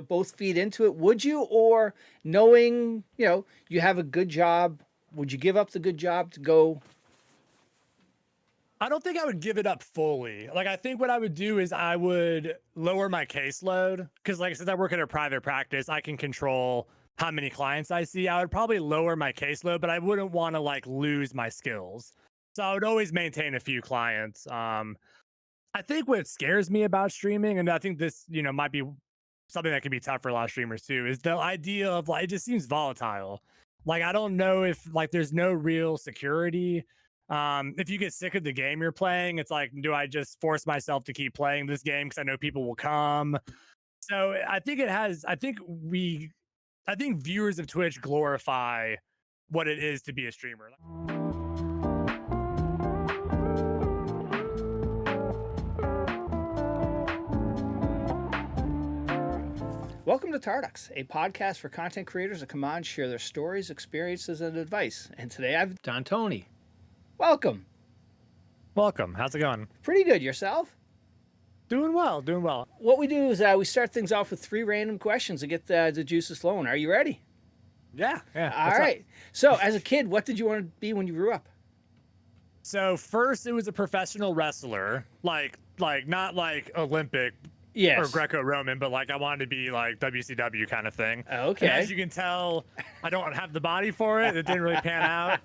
both feed into it? Would you, or knowing, you have a good job, would you give up the good job to go? I don't think I would give it up fully. Like, I think what I would do is I would lower my caseload because, like, since I work in a private practice, I can control how many clients I see. I would probably lower my caseload, but I wouldn't want to like lose my skills. So I would always maintain a few clients. I think what scares me about streaming, and I think this, might be something that can be tough for a lot of streamers too, is the idea of like it just seems volatile. Like I don't know if like there's no real security. If you get sick of the game you're playing, it's like, do I just force myself to keep playing this game because I know people will come? So I think it has. I think viewers of Twitch glorify what it is to be a streamer. Welcome to Tarducks, a podcast for content creators that come on, share their stories, experiences, and advice. And today I've Dontoni. Welcome. Welcome. How's it going? Pretty good. Yourself? Doing well. Doing well. What we do is we start things off with 3 random questions to get the juices flowing. Are you ready? Yeah. All right. So, as a kid, what did you want to be when you grew up? So first, it was a professional wrestler, like not like Olympic. Yes. Or Greco-Roman, but like I wanted to be like WCW kind of thing. Okay. And as you can tell, I don't have the body for it. It didn't really pan out.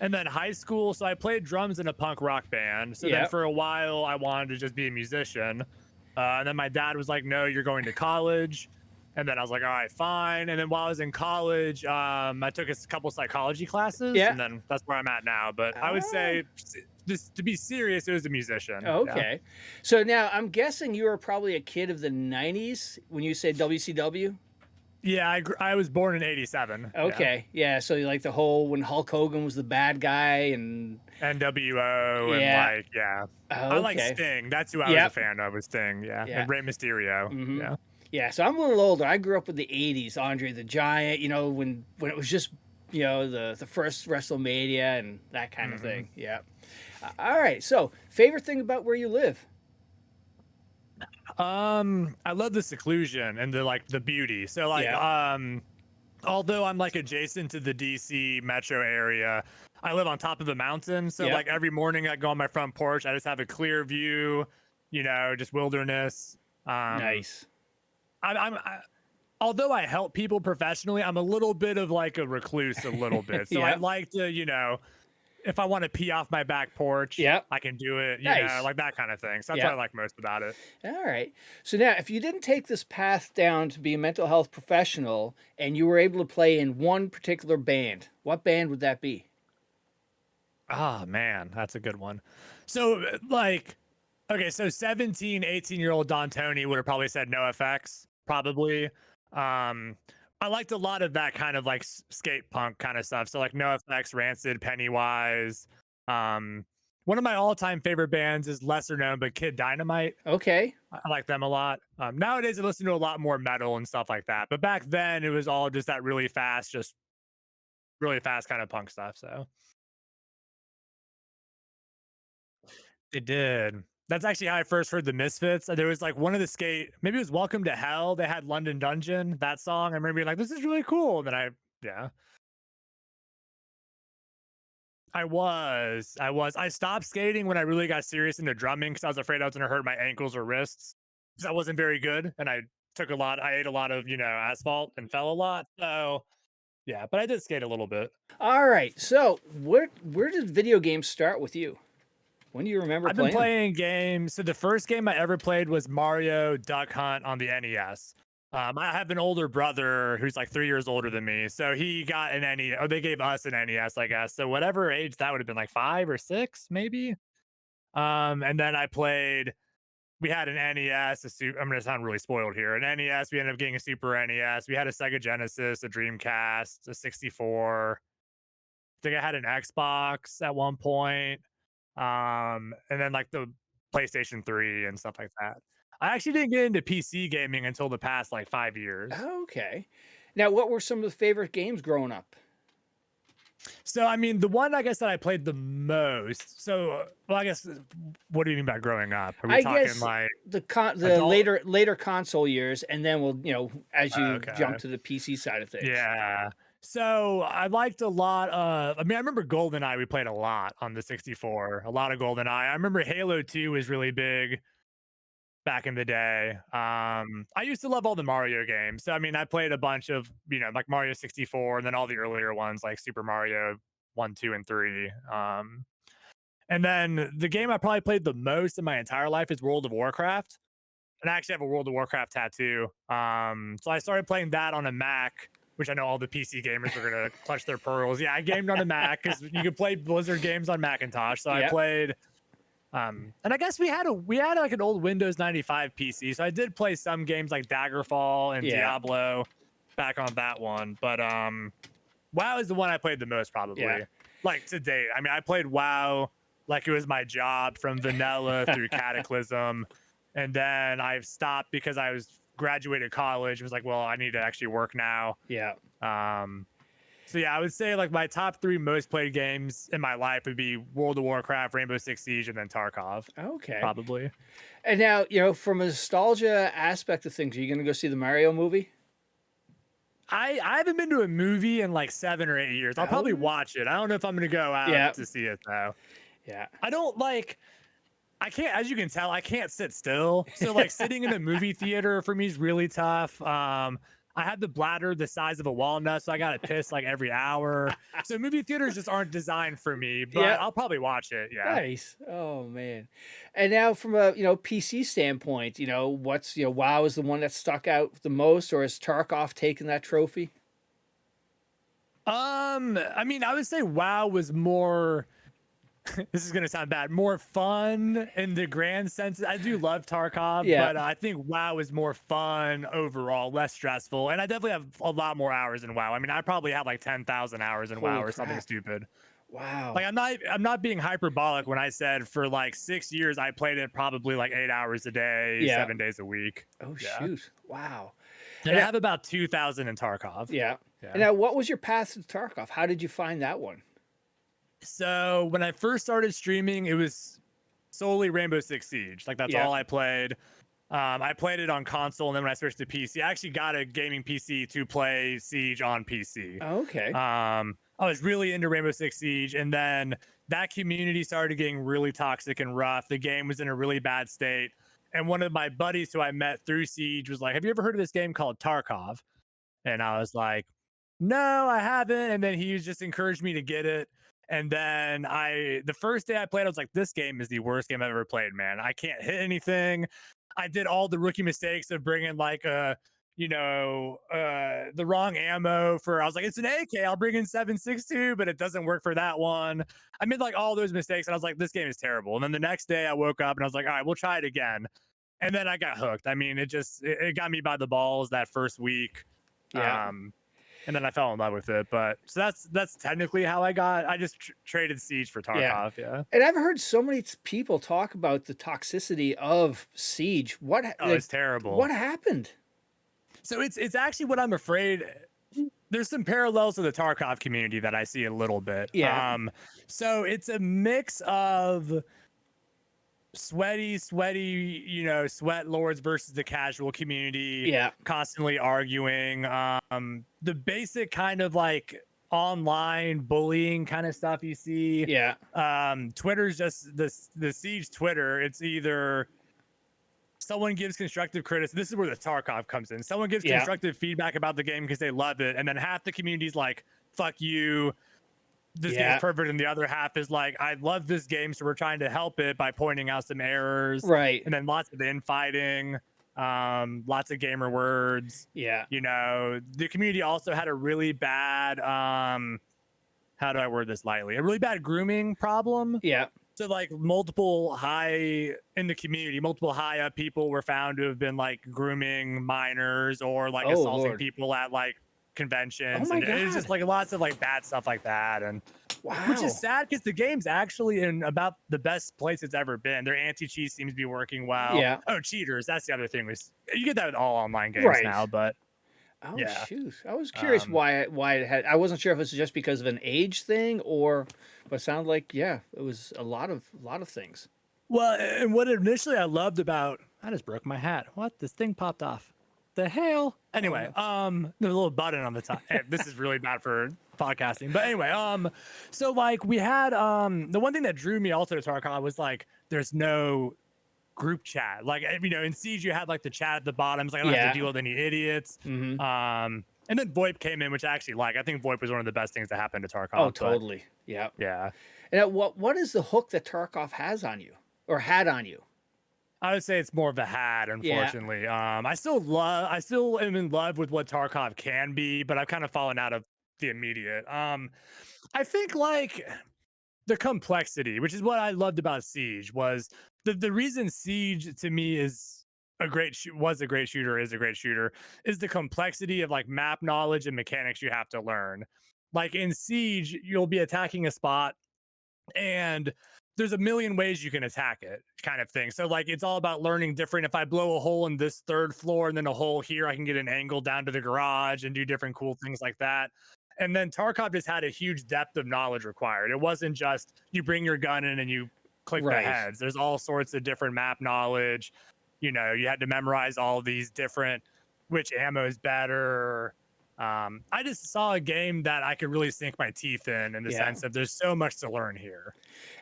And then high school, so I played drums in a punk rock band. So then for a while, I wanted to just be a musician. And then my dad was like, "No, you're going to college." And then I was like, "All right, fine." And then while I was in college, I took a couple psychology classes. Yeah. And then that's where I'm at now. But I would say, just to be serious, it was a musician. Okay. Yeah. So now I'm guessing you were probably a kid of the 90s when you say WCW? Yeah, I was born in 87. Okay. Yeah. So you like the whole when Hulk Hogan was the bad guy and NWO and like, yeah. Okay. I like Sting. That's who I was a fan of, was Sting. Yeah. And Rey Mysterio. Mm-hmm. Yeah. Yeah. So I'm a little older. I grew up with the 80s, Andre the Giant, when it was just, the first WrestleMania and that kind of thing. Yeah. All right. So, favorite thing about where you live? I love the seclusion and the beauty. So like although I'm like adjacent to the DC metro area, I live on top of the mountain. So like every morning I go on my front porch, I just have a clear view, just wilderness. Nice. Although I help people professionally, I'm a little bit of like a recluse a little bit. So I like to, if I want to pee off my back porch, I can do it, you know, like that kind of thing. So that's what I like most about it. All right. So now, if you didn't take this path down to be a mental health professional and you were able to play in one particular band, what band would that be? Oh, man, that's a good one. So like, okay, so 17, 18-year-old Dontoni would have probably said NoFX, probably. I liked a lot of that kind of like skate punk kind of stuff. So like NoFX, Rancid, Pennywise. One of my all-time favorite bands is lesser known, but Kid Dynamite. Okay. I like them a lot. Nowadays I listen to a lot more metal and stuff like that. But back then it was all just that really fast kind of punk stuff. So it did. That's actually how I first heard the Misfits. There was like one of the maybe it was Welcome to Hell. They had London Dungeon, that song. I remember being like, this is really cool. And then I stopped skating when I really got serious into drumming because I was afraid I was going to hurt my ankles or wrists because I wasn't very good. And I ate a lot of, asphalt and fell a lot. So yeah, but I did skate a little bit. All right. So where did video games start with you? When do you remember I've been playing games. So the first game I ever played was Mario Duck Hunt on the NES. I have an older brother who's like 3 years older than me. So he got an NES, or they gave us an NES, I guess. So whatever age that would have been, like 5 or 6, maybe. And then we had an NES. I'm going to sound really spoiled here. An NES, we ended up getting a Super NES. We had a Sega Genesis, a Dreamcast, a 64. I think I had an Xbox at one point. And then like the PlayStation 3 and stuff like that. I actually didn't get into PC gaming until the past like 5 years. Okay. Now, what were some of the favorite games growing up? So, I mean, the one I guess that I played the most. So, well, I guess what do you mean by growing up? Are we I talking guess like the adult? later console years, and then we'll as you Okay. jump to the PC side of things. Yeah. So I liked a lot of, I mean, I remember GoldenEye, we played a lot on the 64, a lot of GoldenEye. I remember Halo 2 was really big back in the day. I used to love all the Mario games. So, I mean, I played a bunch of, like Mario 64 and then all the earlier ones like Super Mario 1, 2, and 3. And then the game I probably played the most in my entire life is World of Warcraft. And I actually have a World of Warcraft tattoo. So I started playing that on a Mac, which I know all the PC gamers are gonna clutch their pearls. Yeah, I gamed on a Mac because you could play Blizzard games on Macintosh. So I Yep. played, and I guess we had like an old Windows 95 PC. So I did play some games like Daggerfall and Yeah. Diablo back on that one. But WoW is the one I played the most probably, Yeah. like to date. I mean, I played WoW like it was my job from vanilla through Cataclysm. And then I've stopped because I was graduated college. It was like, well, I need to actually work now. Yeah. So yeah, I would say like my top 3 most played games in my life would be World of Warcraft, Rainbow Six Siege, and then Tarkov. Okay. Probably. And now, from a nostalgia aspect of things, are you going to go see the Mario movie? I haven't been to a movie in like 7 or 8 years. I'll probably watch it. I don't know if I'm going to go out to see it though. Yeah. I don't like. I can't, as you can tell, I can't sit still. So like sitting in a movie theater for me is really tough. I had the bladder the size of a walnut, so I got to piss like every hour. So movie theaters just aren't designed for me, but Yeah. I'll probably watch it. Yeah. Nice. Oh man. And now from a PC standpoint, what's WoW is the one that stuck out the most, or has Tarkov taken that trophy? I mean, I would say WoW was more. This is gonna sound bad. More fun in the grand sense. I do love Tarkov, but I think WoW is more fun overall, less stressful, and I definitely have a lot more hours in WoW. I mean, I probably have like 10,000 hours in WoW or something stupid. Wow. Like I'm not being hyperbolic when I said for like 6 years I played it probably like 8 hours a day, 7 days a week. Oh shoot! Wow. And I have about 2,000 in Tarkov. Yeah. And now, what was your path to Tarkov? How did you find that one? So when I first started streaming, it was solely Rainbow Six Siege. Like that's all I played. I played it on console, and then when I switched to PC, I actually got a gaming PC to play Siege on PC. Okay. I was really into Rainbow Six Siege, and then that community started getting really toxic and rough. The game was in a really bad state. And one of my buddies who I met through Siege was like, "Have you ever heard of this game called Tarkov?" And I was like, "No, I haven't." And then he just encouraged me to get it. And then the first day I played, I was like, this game is the worst game I've ever played, man. I can't hit anything. I did all the rookie mistakes of bringing like the wrong ammo I was like, it's an AK, I'll bring in 7.62, but it doesn't work for that one. I made like all those mistakes and I was like, this game is terrible. And then the next day I woke up and I was like, all right, we'll try it again. And then I got hooked. I mean, it got me by the balls that first week. Yeah. And then I fell in love with it. But so that's technically how I just traded Siege for Tarkov. Yeah. And I've heard so many people talk about the toxicity of Siege. It's terrible. What happened? So it's actually what I'm afraid. There's some parallels to the Tarkov community that I see a little bit. Yeah. So it's a mix of sweaty, sweat lords versus the casual community. Yeah. Constantly arguing. The basic kind of like online bullying kind of stuff you see. Yeah. Twitter's just the Siege Twitter. It's either someone gives constructive criticism. This is where the Tarkov comes in. Someone gives constructive feedback about the game because they love it, and then half the community's like, "Fuck you. This game is perfect," and the other half is like, "I love this game, so we're trying to help it by pointing out some errors." Right. And then lots of infighting, lots of gamer words. Yeah. The community also had a really bad how do I word this lightly? A really bad grooming problem. Yeah. So like multiple high up people were found to have been like grooming minors or like assaulting people at like conventions. Oh my and God. it's just like lots of like bad stuff like that. And wow. Which is sad because the game's actually in about the best place it's ever been. Their anti-cheat seems to be working well. Yeah. Oh, cheaters. That's the other thing. You get that with all online games now, but Oh Yeah. shoot! I was curious why it had. I wasn't sure if it's just because of an age thing or, but it sounded like yeah, it was a lot of things. Well, and what initially I loved about I just broke my hat. What? This thing popped off. The hell? Oh Anyway, no. there's a little button on the top. Hey, this is really bad for podcasting. But anyway, so like we had the one thing that drew me also to Tarkov was like there's no group chat. Like in Siege you had like the chat at the bottom, so I don't have to Yeah. deal with any idiots. Mm-hmm. And then VoIP came in, which I actually like. I think VoIP was one of the best things that happened to Tarkov. Oh, But totally. Yeah. yeah. And what is the hook that Tarkov has on you or had on you? I would say it's more of a hat, unfortunately. I still am in love with what Tarkov can be, but I've kind of fallen out of the immediate. I think like the complexity, which is what I loved about Siege, was the reason Siege to me is a great was a great shooter, is a great shooter, is the complexity of like map knowledge and mechanics you have to learn. Like in Siege, you'll be attacking a spot and there's a million ways you can attack it, kind of thing. So like it's all about learning different. If I blow a hole in this third floor and then a hole here, I can get an angle down to the garage and do different cool things like that. And then Tarkov just had a huge depth of knowledge required. It wasn't just you bring your gun in and you click Right. the heads. There's all sorts of different map knowledge. You had to memorize all these different which ammo is better. I just saw a game that I could really sink my teeth in the Yeah. sense that there's so much to learn here.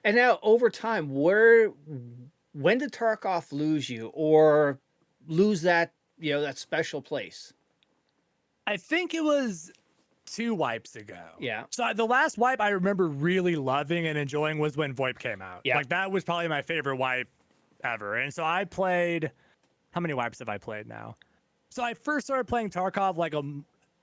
And now over time, when did Tarkov lose you or lose that that special place? I think it was 2 wipes ago. Yeah. So the last wipe I remember really loving and enjoying was when VoIP came out. Yeah. Like that was probably my favorite wipe ever. And so I played, how many wipes have I played now? So I first started playing Tarkov like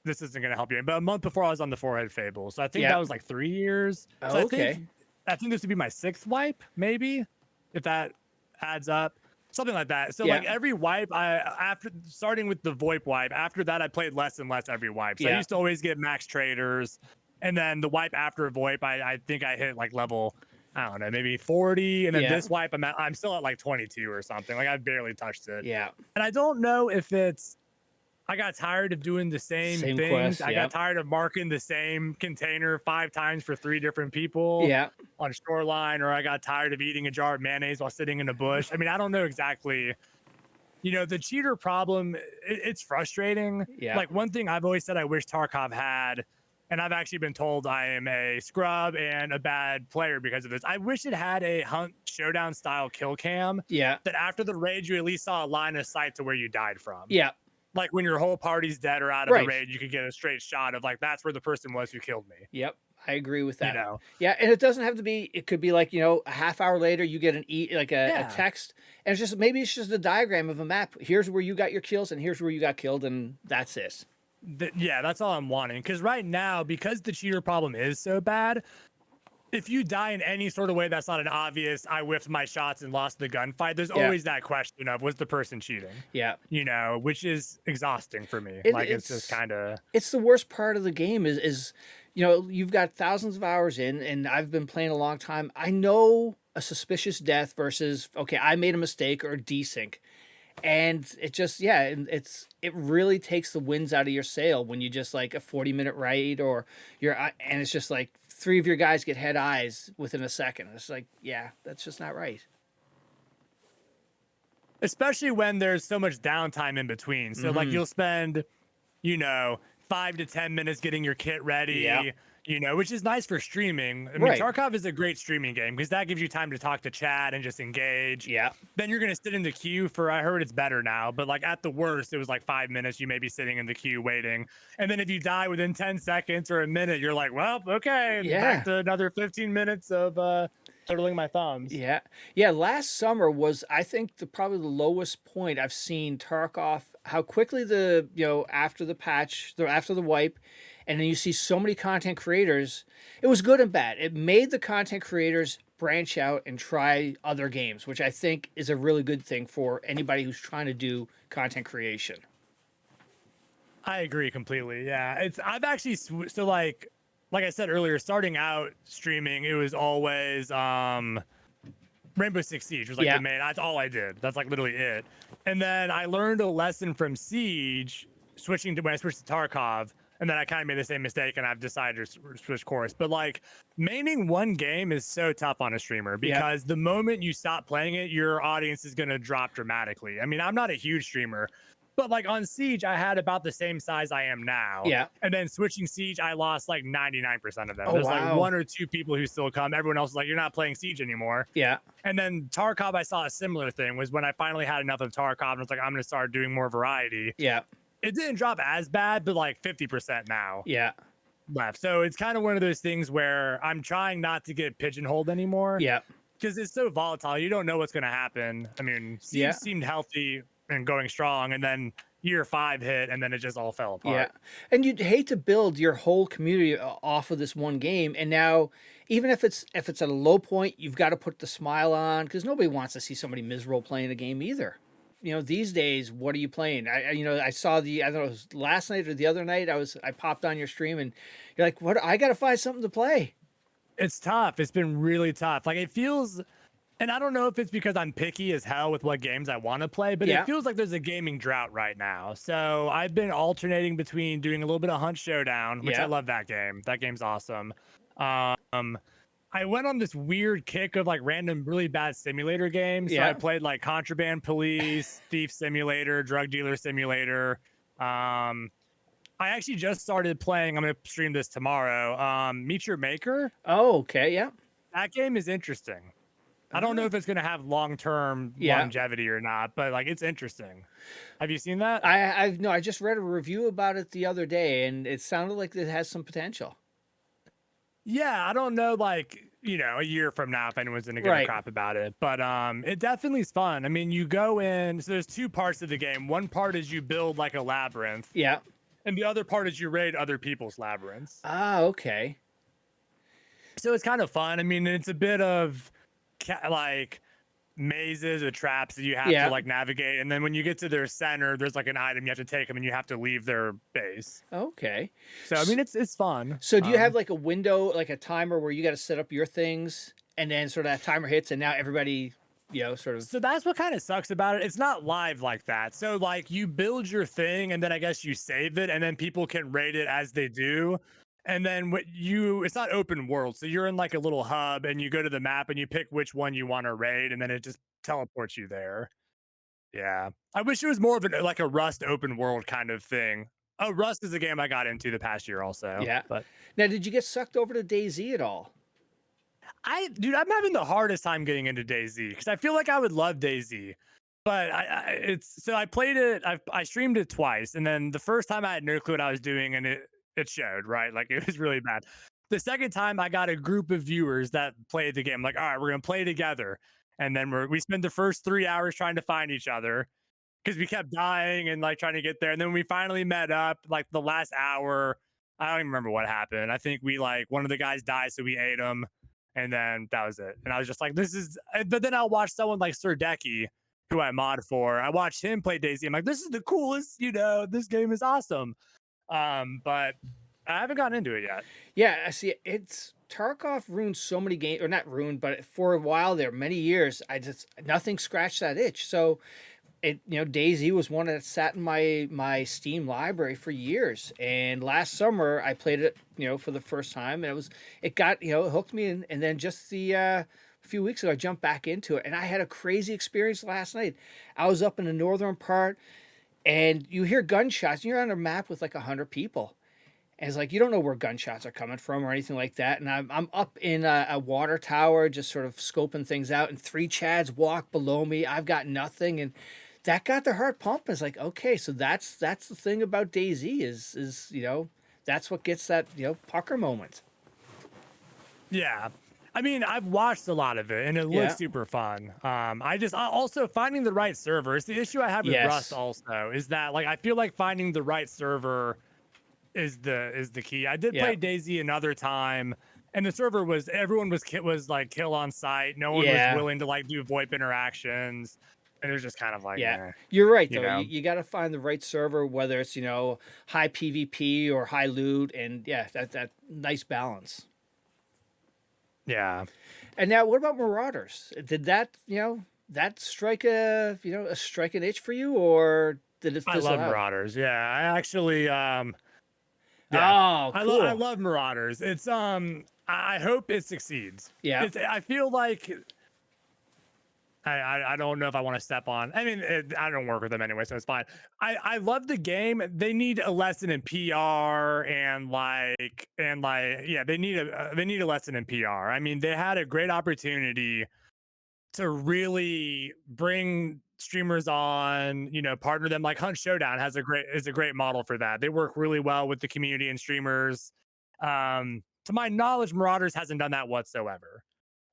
this isn't going to help you, but a month before I was on the Forehead Fables. So I think that was like 3 years. Oh, So okay. I think this would be my 6th wipe, maybe, if that adds up. Something like that. So like every wipe, after starting with the VoIP wipe, after that I played less and less every wipe. So I used to always get max traders. And then the wipe after VoIP, I think I hit like level, I don't know, maybe 40. And then this wipe, I'm still at like 22 or something. Like I've barely touched it. Yeah. And I don't know if it's I got tired of doing the same things. Quest, I got tired of marking the same container 5 times for 3 different people on shoreline, or I got tired of eating a jar of mayonnaise while sitting in a bush. I mean, I don't know exactly. The cheater problem, it's frustrating. Yeah. Like one thing I've always said I wish Tarkov had, and I've actually been told I am a scrub and a bad player because of this. I wish it had a hunt showdown style kill cam. Yeah. That after the raid, you at least saw a line of sight to where you died from. Yeah. Like when your whole party's dead or out of the raid, you could get a straight shot of like, that's where the person was who killed me. Yep. I agree with that. You know? Yeah. And it doesn't have to be, it could be like, a half hour later, you get a text and maybe it's just a diagram of a map. Here's where you got your kills and here's where you got killed. And that's it. Yeah, that's all I'm wanting. Because right now, because the cheater problem is so bad, if you die in any sort of way that's not an obvious, I whiffed my shots and lost the gunfight, there's always that question of, was the person cheating? Yeah. Which is exhausting for me. It's just kind of... It's the worst part of the game is you've got thousands of hours in, and I've been playing a long time. I know a suspicious death versus, okay, I made a mistake or desync. And it just, it really takes the winds out of your sail when you just like a 40-minute raid and it's just like 3 of your guys get head eyes within a second. It's like, that's just not right. Especially when there's so much downtime in between. So like you'll spend, 5 to 10 minutes getting your kit ready, which is nice for streaming. I mean, Tarkov is a great streaming game because that gives you time to talk to chat and just engage. Yeah. Then you're going to sit in the queue for, I heard it's better now, but like at the worst, it was like 5 minutes. You may be sitting in the queue waiting. And then if you die within 10 seconds or a minute, you're like, well, okay. Back to another 15 minutes of twiddling my thumbs. Yeah. Yeah. Last summer was, I think, probably the lowest point I've seen Tarkov, how quickly after the patch, after the wipe, and then you see so many content creators. It was good and bad. It made the content creators branch out and try other games, which I think is a really good thing for anybody who's trying to do content creation. I agree completely. Yeah. I've actually, so like I said earlier, starting out streaming, it was always Rainbow Six Siege was like the main. That's all I did. That's like literally it. And then I learned a lesson from Siege switching to when I switched to Tarkov, and then I kind of made the same mistake, and I've decided to switch course. But like maining one game is so tough on a streamer because the moment you stop playing it, your audience is going to drop dramatically. I mean, I'm not a huge streamer, but like on Siege, I had about the same size I am now. Yeah. And then switching Siege, I lost like 99% of them. Oh, There's wow. like 1 or 2 people who still come. Everyone else is like, you're not playing Siege anymore. Yeah. And then Tarkov, I saw a similar thing, was when I finally had enough of Tarkov and was like, I'm going to start doing more variety. Yeah. It didn't drop as bad, but like 50% now Yeah. left. So it's kind of one of those things where I'm trying not to get pigeonholed anymore. Yeah. Because it's so volatile. You don't know what's going to happen. I mean, Siege seemed healthy and going strong, and then year 5 hit, and then it just all fell apart. Yeah. And you'd hate to build your whole community off of this one game. And now, even if it's at a low point, you've got to put the smile on, because nobody wants to see somebody miserable playing a game either. You know, these days, what are you playing? I saw I don't know, it was last night or the other night, I popped on your stream, and you're like, what? I got to find something to play. It's tough. It's been really tough. Like, it feels, and I don't know if it's because I'm picky as hell with what games I want to play, but it feels like there's a gaming drought right now. So I've been alternating between doing a little bit of Hunt Showdown, which I love that game. That game's awesome. I went on this weird kick of like random really bad simulator games. So I played like Contraband Police, Thief Simulator, Drug Dealer Simulator. I actually just started playing, I'm going to stream this tomorrow, Meet Your Maker. Oh, okay, yeah. That game is interesting. I don't know if it's going to have long-term longevity or not, but like it's interesting. Have you seen that? I just read a review about it the other day, and it sounded like it has some potential. Yeah, I don't know, like, you know, a year from now if anyone's gonna give a crap about it, but it definitely is fun. I mean, you go in, so there's 2 parts of the game. One part is you build like a labyrinth. Yeah. And the other part is you raid other people's labyrinths. Ah, okay. So it's kind of fun. I mean, it's a bit of like mazes or traps that you have to like navigate, and then when you get to their center, there's like an item you have to take them, and you have to leave their base. Okay. So I mean, it's fun. So do you have like a window, like a timer where you got to set up your things, and then sort of that timer hits, and now everybody, you know, sort of. So that's what kind of sucks about it. It's not live like that. So like you build your thing, and then I guess you save it, and then people can raid it as they do. And then it's not open world. So you're in like a little hub, and you go to the map and you pick which one you want to raid, and then it just teleports you there. Yeah. I wish it was more of like a Rust open world kind of thing. Oh, Rust is a game I got into the past year also. Yeah. But now, did you get sucked over to DayZ at all? Dude, I'm having the hardest time getting into DayZ because I feel like I would love DayZ. But I played it, I streamed it twice, and then the first time I had no clue what I was doing, and it showed, right? Like it was really bad. The second time I got a group of viewers that played the game, like, all right, we're gonna play together. And then we spent the first 3 hours trying to find each other because we kept dying and like trying to get there. And then we finally met up, like the last hour. I don't even remember what happened. I think we like one of the guys died, so we ate him, and then that was it. And I was just like, this is. But then I'll watch someone like Sturdecky, who I mod for. I watched him play DayZ. I'm like, this is the coolest. You know, this game is awesome. But I haven't gotten into it yet. Yeah, I see. It's Tarkov ruined so many games, or not ruined, but for a while there, many years, nothing scratched that itch. So, DayZ was one that sat in my Steam library for years. And last summer, I played it, for the first time, and it hooked me. And then just a few weeks ago, I jumped back into it, and I had a crazy experience last night. I was up in the northern part, and you hear gunshots, and you're on a map with like 100 people. And it's like, you don't know where gunshots are coming from or anything like that. And I'm up in a water tower, just sort of scoping things out. And 3 Chads walk below me. I've got nothing. And that got their heart pumping. It's like, okay, so that's the thing about DayZ is that's what gets that, pucker moment. Yeah. I mean, I've watched a lot of it, and it looks super fun. Also finding the right server is the issue I have with Rust also, is that like I feel like finding the right server is the key. I did play DayZ another time, and the server everyone was like kill on site. No one was willing to like do VoIP interactions, and it was just kind of like You're right though. You got to find the right server, whether it's high PvP or high loot, and that nice balance. Yeah. And now, what about Marauders? Did that strike strike an itch for you, or did it I fizzle love out? Marauders. Yeah, I actually yeah. Oh, cool. I love Marauders. It's I hope it succeeds. Yeah. I feel like I don't know if I want to step on. I mean, I don't work with them anyway, so it's fine. I love the game. They need a lesson in PR yeah, they need a lesson in PR. I mean, they had a great opportunity to really bring streamers on, you know, partner them. Like Hunt Showdown is a great model for that. They work really well with the community and streamers. To my knowledge, Marauders hasn't done that whatsoever.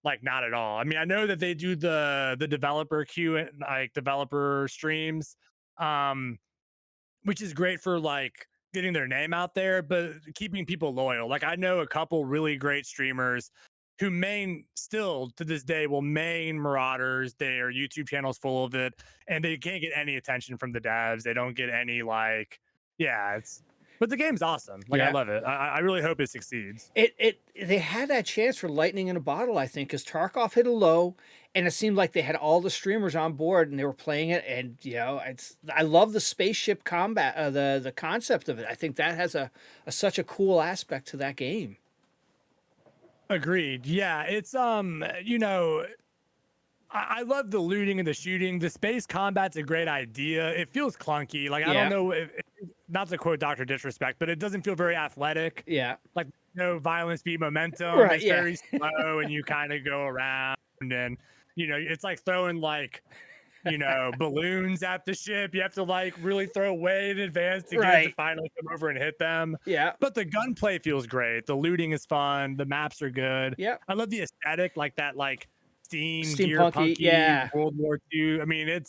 Like not at all. I mean, I know that they do the developer queue and like developer streams, um, which is great for like getting their name out there, but keeping people loyal. Like I know a couple really great streamers who main still to this day will main Marauders. Their YouTube channel's full of it, and they can't get any attention from the devs. They don't get any like, yeah, it's. But the game's awesome. Like I love it. I really hope it succeeds. They had that chance for lightning in a bottle, I think, because Tarkov hit a low, and it seemed like they had all the streamers on board and they were playing it. And you know, I love the spaceship combat, the concept of it. I think that has a such a cool aspect to that game. Agreed. Yeah, it's you know, I love the looting and the shooting. The space combat's a great idea. It feels clunky. Like I don't know if not to quote Dr. Disrespect, but it doesn't feel very athletic. Yeah. Like no violence, speed, momentum. Right, it's very slow, and you kind of go around, and you know, it's like throwing like, you know, balloons at the ship. You have to like really throw way in advance to get it to finally come over and hit them. Yeah. But the gunplay feels great. The looting is fun. The maps are good. Yeah. I love the aesthetic, like that, like steampunky, World War II. I mean,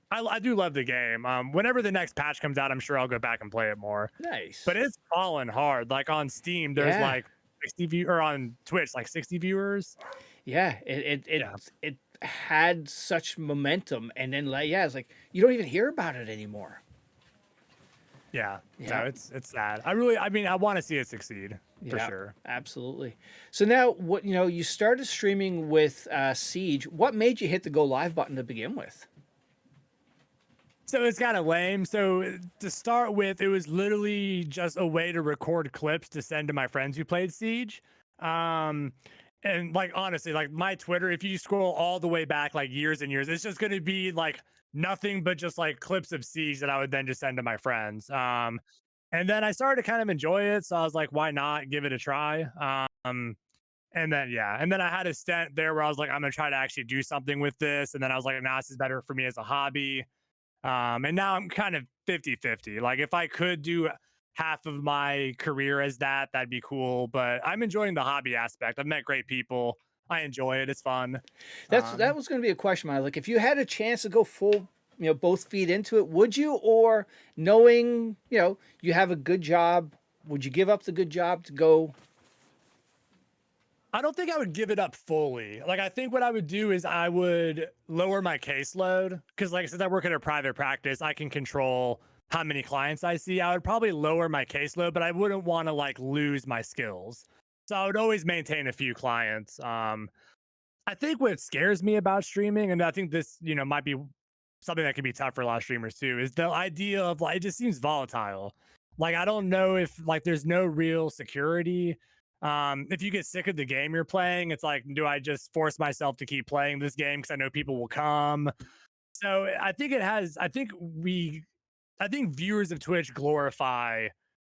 I do love the game. Whenever the next patch comes out, I'm sure I'll go back and play it more. Nice. But it's fallen hard. Like on Steam, there's like 60 or on Twitch, like 60 viewers. Yeah, it had such momentum, and then like it's like you don't even hear about it anymore. Yeah. No, it's sad. I mean, I want to see it succeed for sure. Absolutely. So now, what you started streaming with Siege. What made you hit the go live button to begin with? So it's kind of lame. So to start with, it was literally just a way to record clips to send to my friends who played Siege. And like honestly, like my Twitter, if you scroll all the way back like years and years, it's just going to be like nothing but just like clips of Siege that I would then just send to my friends. And then I started to kind of enjoy it, so I was like, why not give it a try? And then I had a stint there where I was like, I'm gonna try to actually do something with this, and then I was like, nah, this is better for me as a hobby. And now I'm kind of 50-50. Like if I could do half of my career as that, that'd be cool. But I'm enjoying the hobby aspect. I've met great people. I enjoy it. It's fun. That was going to be a question, Mike. Like if you had a chance to go full, both feet into it, would you? Or knowing, you have a good job, would you give up the good job to go? I don't think I would give it up fully. Like, I think what I would do is I would lower my caseload. Because, like, since I work at a private practice, I can control how many clients I see. I would probably lower my caseload, but I wouldn't want to, like, lose my skills. So I would always maintain a few clients. I think what scares me about streaming, and I think this, might be something that can be tough for a lot of streamers too, is the idea of, like, it just seems volatile. Like, I don't know if, like, there's no real security. If you get sick of the game you're playing, it's like, do I just force myself to keep playing this game because I know people will come? So I think I think viewers of Twitch glorify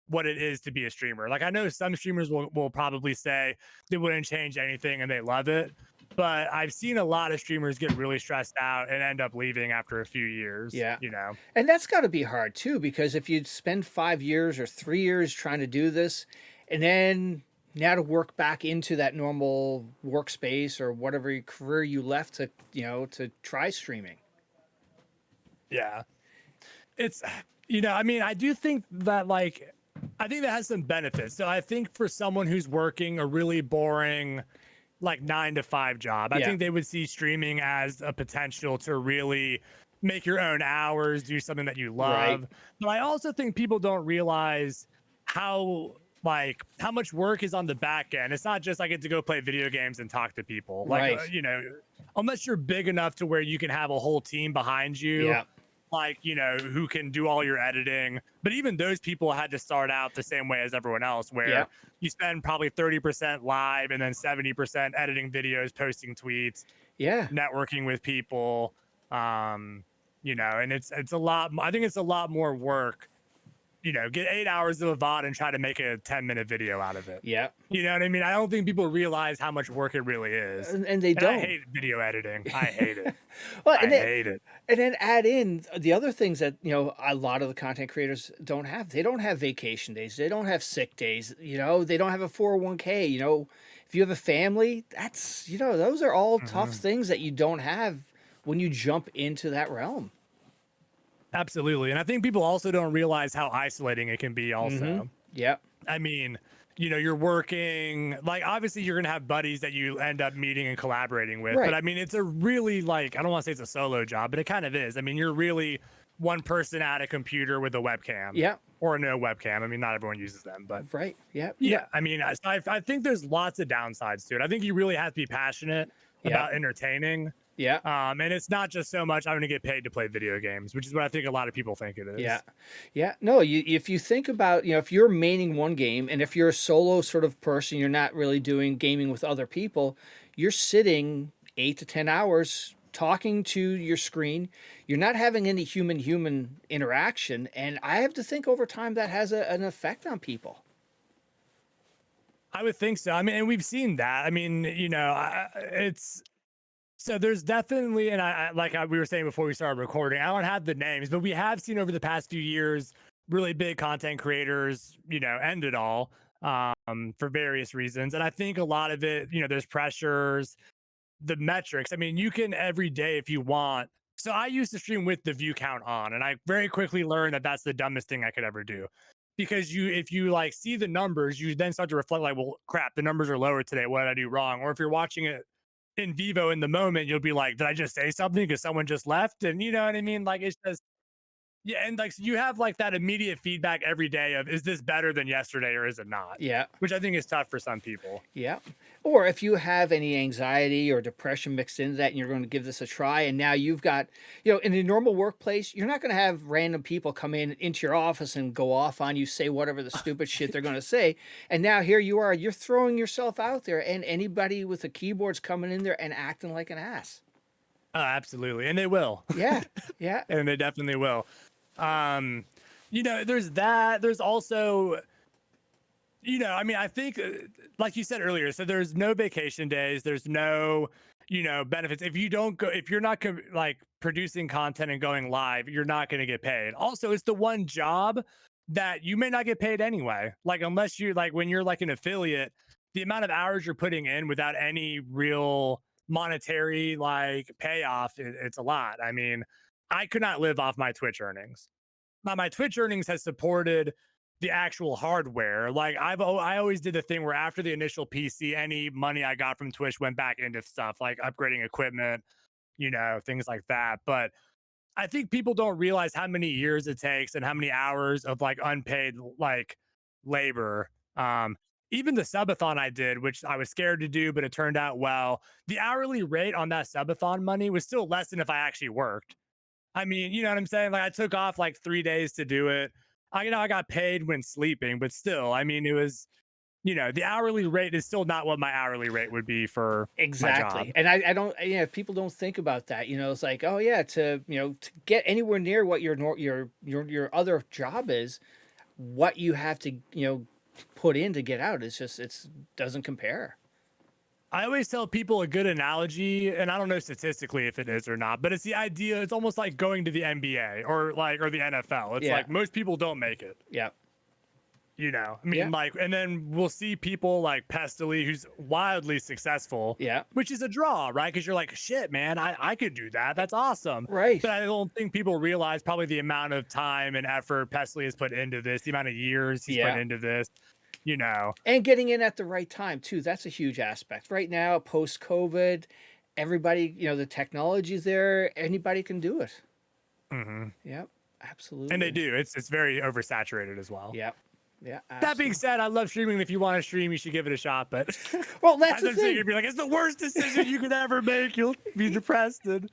what it is to be a streamer. Like, I know some streamers will probably say they wouldn't change anything and they love it, but I've seen a lot of streamers get really stressed out and end up leaving after a few years. Yeah. And that's got to be hard too, because if you spend 5 years or 3 years trying to do this, and then now to work back into that normal workspace or whatever career you left to, to try streaming. Yeah. It's, I mean, I do think that, like, I think that has some benefits. So I think for someone who's working a really boring, like 9-to-5 job, I think they would see streaming as a potential to really make your own hours, do something that you love. Right. But I also think people don't realize how much work is on the back end. It's not just I get to go play video games and talk to people. Like, right. Unless you're big enough to where you can have a whole team behind you. like, you know, who can do all your editing. But even those people had to start out the same way as everyone else, where you spend probably 30% live and then 70% editing videos, posting tweets, networking with people. You know, and it's a lot. I think it's a lot more work. You know, get 8 hours of a VOD and try to make a 10-minute video out of it. Yeah. You know what I mean? I don't think people realize how much work it really is. And they don't. I hate video editing. I hate it. Well, I hate it. And then add in the other things that, you know, a lot of the content creators don't have. They don't have vacation days. They don't have sick days. You know, they don't have a 401k. You know, if you have a family, that's, you know, those are all tough things that you don't have when you jump into that realm. Absolutely. And I think people also don't realize how isolating it can be also. Yeah. I mean, you know, you're working, like, obviously you're going to have buddies that you end up meeting and collaborating with. But I mean, it's a really, like, I don't want to say it's a solo job, but it kind of is. I mean, you're really one person at a computer with a webcam. Yeah. Or no webcam. I mean, not everyone uses them, but. Yeah. Yeah. I mean, I think there's lots of downsides to it. I think you really have to be passionate about entertaining. Yeah. And it's not just so much I'm going to get paid to play video games, which is what I think a lot of people think it is. Yeah. Yeah. No, if you think about, you know, if you're maining one game and if you're a solo sort of person, you're not really doing gaming with other people, you're sitting 8 to 10 hours talking to your screen. You're not having any human interaction. And I have to think over time that has an effect on people. I would think so. I mean, and we've seen that. I mean, you know, it's. So there's definitely, and we were saying before we started recording, I don't have the names, but we have seen over the past few years, really big content creators, you know, end it all for various reasons. And I think a lot of it, you know, there's pressures, the metrics. I mean, you can every day if you want. So I used to stream with the view count on, and I very quickly learned that that's the dumbest thing I could ever do. Because if you like see the numbers, you then start to reflect like, well, crap, the numbers are lower today. What did I do wrong? Or if you're watching it in vivo in the moment, you'll be like, did I just say something because someone just left? And you know what I mean? Like, it's just, yeah. And like, so you have like that immediate feedback every day of, is this better than yesterday or is it not? Yeah. Which I think is tough for some people. Yeah. Or if you have any anxiety or depression mixed into that and you're going to give this a try, and now you've got, you know, in a normal workplace, you're not going to have random people come into your office and go off on you, say whatever the stupid shit they're going to say. And now here you are, you're throwing yourself out there, and anybody with a keyboard's coming in there and acting like an ass. Absolutely. And they will. Yeah. Yeah. And they definitely will. You know, there's that. There's also, you know, I mean, I think, like you said earlier, so there's no vacation days. There's no, you know, benefits. If you don't go, if you're not like producing content and going live, you're not going to get paid. Also, it's the one job that you may not get paid anyway. Like, unless you like, when you're like an affiliate, the amount of hours you're putting in without any real monetary like payoff, it's a lot. I mean, I could not live off my Twitch earnings. Now, my Twitch earnings has supported the actual hardware. Like I always did the thing where after the initial PC, any money I got from Twitch went back into stuff like upgrading equipment, you know, things like that. But I think people don't realize how many years it takes and how many hours of like unpaid like labor. Even the subathon I did, which I was scared to do, but it turned out well. The hourly rate on that subathon money was still less than if I actually worked. I mean, you know what I'm saying? Like I took off like 3 days to do it. You know, I got paid when sleeping, but still, I mean, it was, you know, the hourly rate is still not what my hourly rate would be for my job. And I don't, you know, people don't think about that. You know, it's like, oh yeah, to get anywhere near what your other job is, what you have to, you know, put in to get out is just, doesn't compare. I always tell people a good analogy, and I don't know statistically if it is or not, but it's the idea. It's almost like going to the NBA or the NFL. It's like most people don't make it. Yeah. You know, I mean, like, and then we'll see people like Pest, who's wildly successful. Yeah. Which is a draw, right? Because you're like, shit, man, I could do that. That's awesome. Right. But I don't think people realize probably the amount of time and effort Pest has put into this, the amount of years he's put into this. You know, and getting in at the right time too. That's a huge aspect right now, post COVID. Everybody, you know, the technology's there. Anybody can do it. Mm-hmm. Yep, absolutely. And they do. It's very oversaturated as well. Yep. Yeah. That being said, I love streaming. If you want to stream, you should give it a shot. But well, that's the thing. You'd be like, it's the worst decision you could ever make. You'll be depressed and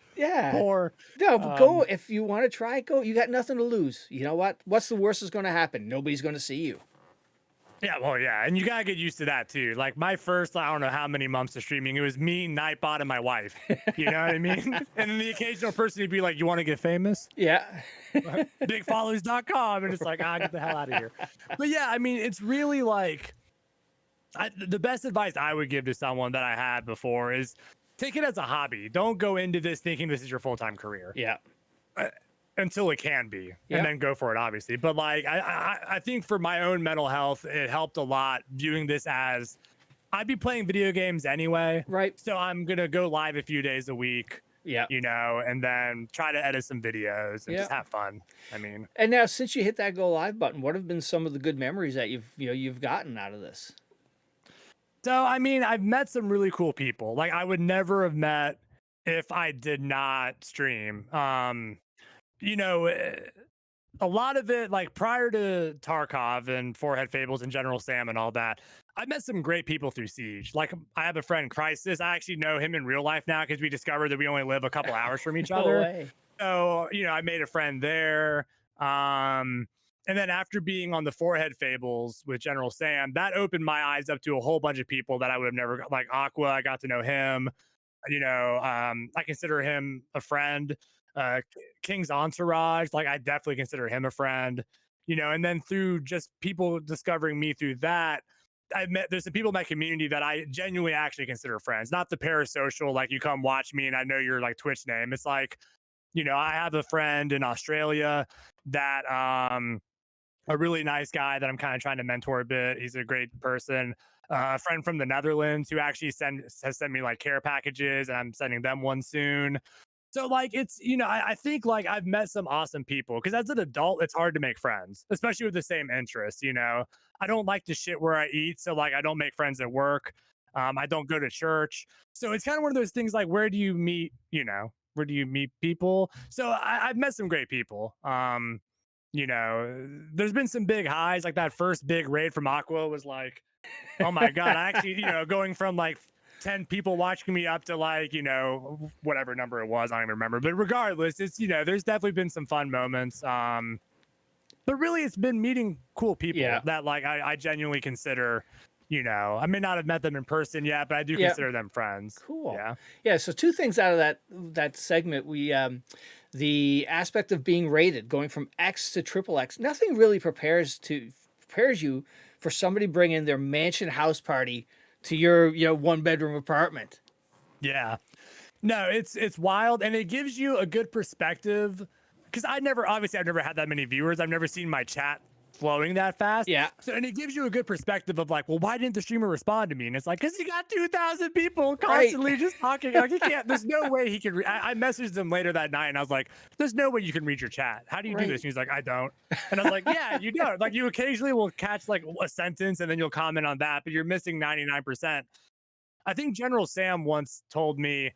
poor. No, but go if you want to try. Go. You got nothing to lose. You know what? What's the worst that's going to happen? Nobody's going to see you. Yeah, well, yeah, and you gotta get used to that too. Like my first, I don't know how many months of streaming, it was me, Nightbot, and my wife. You know what I mean? And then the occasional person would be like, "You want to get famous?" Yeah. Bigfollows.com, and it's like, get the hell out of here. But yeah, I mean, it's really like, the best advice I would give to someone that I had before is take it as a hobby. Don't go into this thinking this is your full-time career. Yeah. Until it can be, and then go for it, obviously. But like, I think for my own mental health, it helped a lot viewing this as I'd be playing video games anyway. Right. So I'm going to go live a few days a week. Yeah. You know, and then try to edit some videos and just have fun. I mean, and now since you hit that go live button, what have been some of the good memories that you've gotten out of this? So, I mean, I've met some really cool people. Like I would never have met if I did not stream. You know, a lot of it, like prior to Tarkov and Forehead Fables and General Sam and all that, I met some great people through Siege. Like I have a friend, Crisis. I actually know him in real life now because we discovered that we only live a couple hours from each other. Way. So, you know, I made a friend there. And then after being on the Forehead Fables with General Sam, that opened my eyes up to a whole bunch of people that I would have never, like Aqua, I got to know him. You know, I consider him a friend. King's Entourage, like I definitely consider him a friend, you know, and then through just people discovering me through that, there's some people in my community that I genuinely actually consider friends, not the parasocial, like you come watch me and I know your like Twitch name. It's like, you know, I have a friend in Australia that, a really nice guy that I'm kind of trying to mentor a bit. He's a great person. A friend from the Netherlands who actually has sent me like care packages, and I'm sending them one soon. So like it's, you know, I think like I've met some awesome people because as an adult, it's hard to make friends, especially with the same interests. You know, I don't like to shit where I eat. So like I don't make friends at work. I don't go to church. So it's kind of one of those things like where do you meet, you know, where do you meet people? So I've met some great people. You know, there's been some big highs, like that first big raid from Aqua was like, oh my God, I actually, you know, going from like 10 people watching me up to like, you know, whatever number it was, I don't even remember. But regardless, it's, you know, there's definitely been some fun moments. But really it's been meeting cool people that like I genuinely consider, you know, I may not have met them in person yet, but I do consider them friends. Cool. Yeah. Yeah. So two things out of that segment, we the aspect of being rated, going from X to triple X, nothing really prepares you for somebody bringing their mansion house party to your, you know, 1-bedroom apartment. Yeah. No, it's wild, and it gives you a good perspective because I've never had that many viewers. I've never seen my chat flowing that fast. Yeah. So, and it gives you a good perspective of like, well, why didn't the streamer respond to me? And it's like, because he got 2,000 people constantly just talking. Like, he can't, there's no way he can. I messaged him later that night and I was like, there's no way you can read your chat. How do you do this? And he's like, I don't. And I was like, yeah, you don't. Like, you occasionally will catch like a sentence and then you'll comment on that, but you're missing 99%. I think General Sam once told me,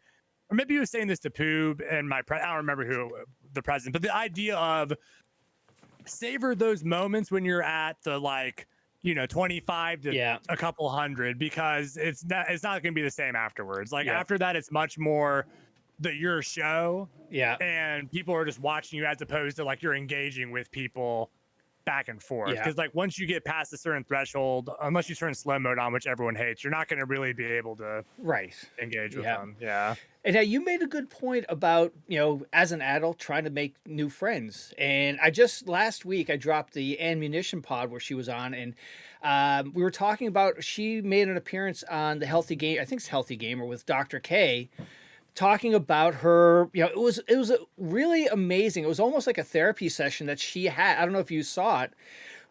or maybe he was saying this to Poob and I don't remember who the president, but the idea of savor those moments when you're at the like, you know, 25 to a couple hundred, because it's not going to be the same afterwards. Like after that, it's much more your show. Yeah. And people are just watching you as opposed to like you're engaging with people back and forth. Because like once you get past a certain threshold, unless you turn slow mode on, which everyone hates, you're not going to really be able to engage with them. Yeah. And now you made a good point about, you know, as an adult trying to make new friends. And last week I dropped the ammunition pod where she was on, and we were talking about, she made an appearance on the Healthy Game, I think it's Healthy Gamer with Dr. K, talking about her, you know, it was really amazing. It was almost like a therapy session that she had. I don't know if you saw it,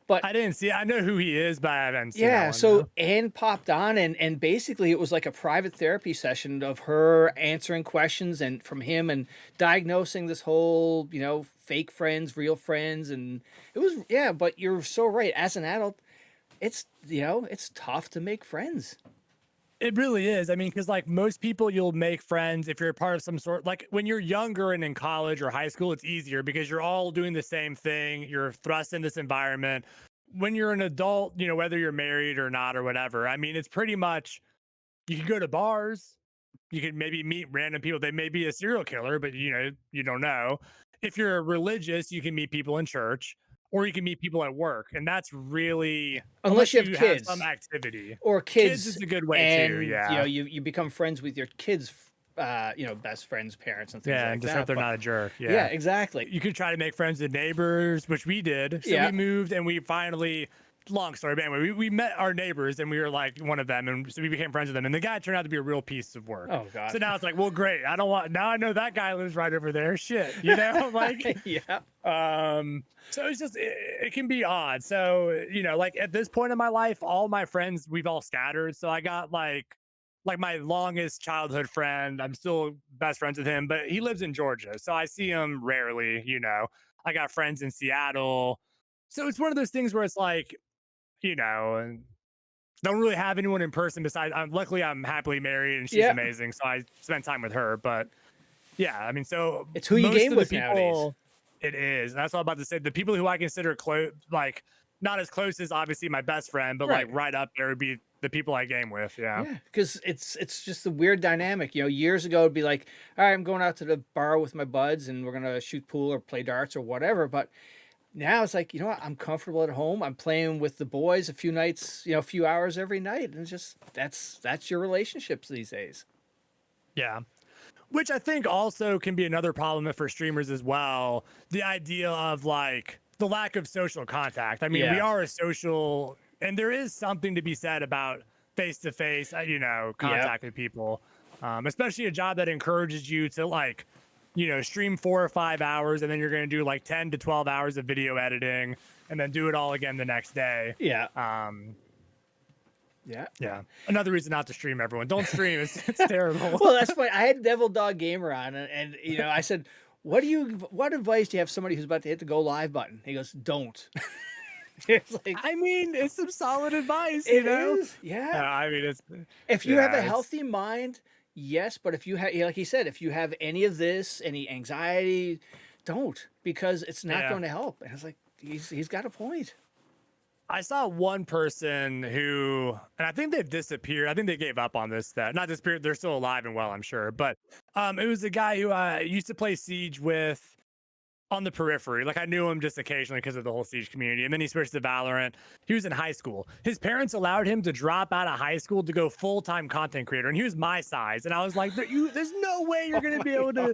but I didn't see it. I know who he is, but I haven't seen it. So Anne popped on, and basically it was like a private therapy session of her answering questions and from him and diagnosing this whole, you know, fake friends, real friends. And it was, but you're so right. As an adult, it's, you know, it's tough to make friends. It really is. I mean, because like most people, you'll make friends if you're a part of some sort, like when you're younger and in college or high school, it's easier because you're all doing the same thing. You're thrust in this environment. when you're an adult, you know, whether you're married or not or whatever, I mean, it's pretty much, you can go to bars, you can maybe meet random people. They may be a serial killer, but you know, you don't know. If you're religious, you can meet people in church, or you can meet people at work, and that's really, Unless you have have kids some activity. or Kids kids, is a good way too. and you Yeah. know, you become friends with your kids, you know, best friends, parents, and things Yeah, like and just that. hope they're But not a jerk. yeah, Yeah. exactly. You could try to make friends with neighbors, which we did. So Yeah. we moved and we finally, long story, but anyway, we met our neighbors and we were like one of them. And so we became friends with them. And the guy turned out to be a real piece of work. Oh God. So now it's like, well, great. I don't want, now I know that guy lives right over there. Shit. You know, like, yeah. so it's just, it can be odd. So, you know, like at this point in my life, all my friends, we've all scattered. So I got like my longest childhood friend, I'm still best friends with him, but he lives in Georgia. So I see him rarely, you know. I got friends in Seattle. So it's one of those things where it's like, you know, and don't really have anyone in person besides, luckily I'm happily married and she's Yeah. amazing. So I spend time with her. But yeah, I mean, so It's who you most game of the with people, nowadays. it is. That's what I'm about to say. The people who I consider close, like not as close as obviously my best friend, but Right. like right up there would be the people I game with. Yeah. Yeah, because it's just a weird dynamic. You know, years ago it'd be like, all right, I'm going out to the bar with my buds and we're gonna shoot pool or play darts or whatever. But now it's like, you know what, I'm comfortable at home. I'm playing with the boys a few nights, you know, a few hours every night, and it's just that's your relationships these days. Yeah. Which I think also can be another problem for streamers as well. The idea of like the lack of social contact. I mean, we Yeah. are a social, and there is something to be said about face to face, you know, contact with people, especially a job that encourages you to like, you know, stream 4 or 5 hours and then you're going to do like 10 to 12 hours of video editing and then do it all again the next day. Yeah. Yeah. Another reason not to stream, everyone. Don't stream. It's terrible. Well, that's funny. I had Devil Dog Gamer on, and you know, I said, what advice do you have somebody who's about to hit the go live button? He goes, don't. It's like, I mean, it's some solid advice, it you know? is, yeah. I mean, it's, If you have a it's- healthy mind, yes, but if you have, like he said, if you have any of this, any anxiety, don't, because it's not Yeah. going to help. And it's like, he's got a point. I saw one person who, and I think they've disappeared. I think they gave up on this. Not disappeared. They're still alive and well, I'm sure. But it was a guy who I used to play Siege with on the periphery. Like I knew him just occasionally because of the whole Siege community. And then he switched to Valorant. He was in high school. His parents allowed him to drop out of high school to go full-time content creator. And he was my size. And I was like, there's no way you're going to be able to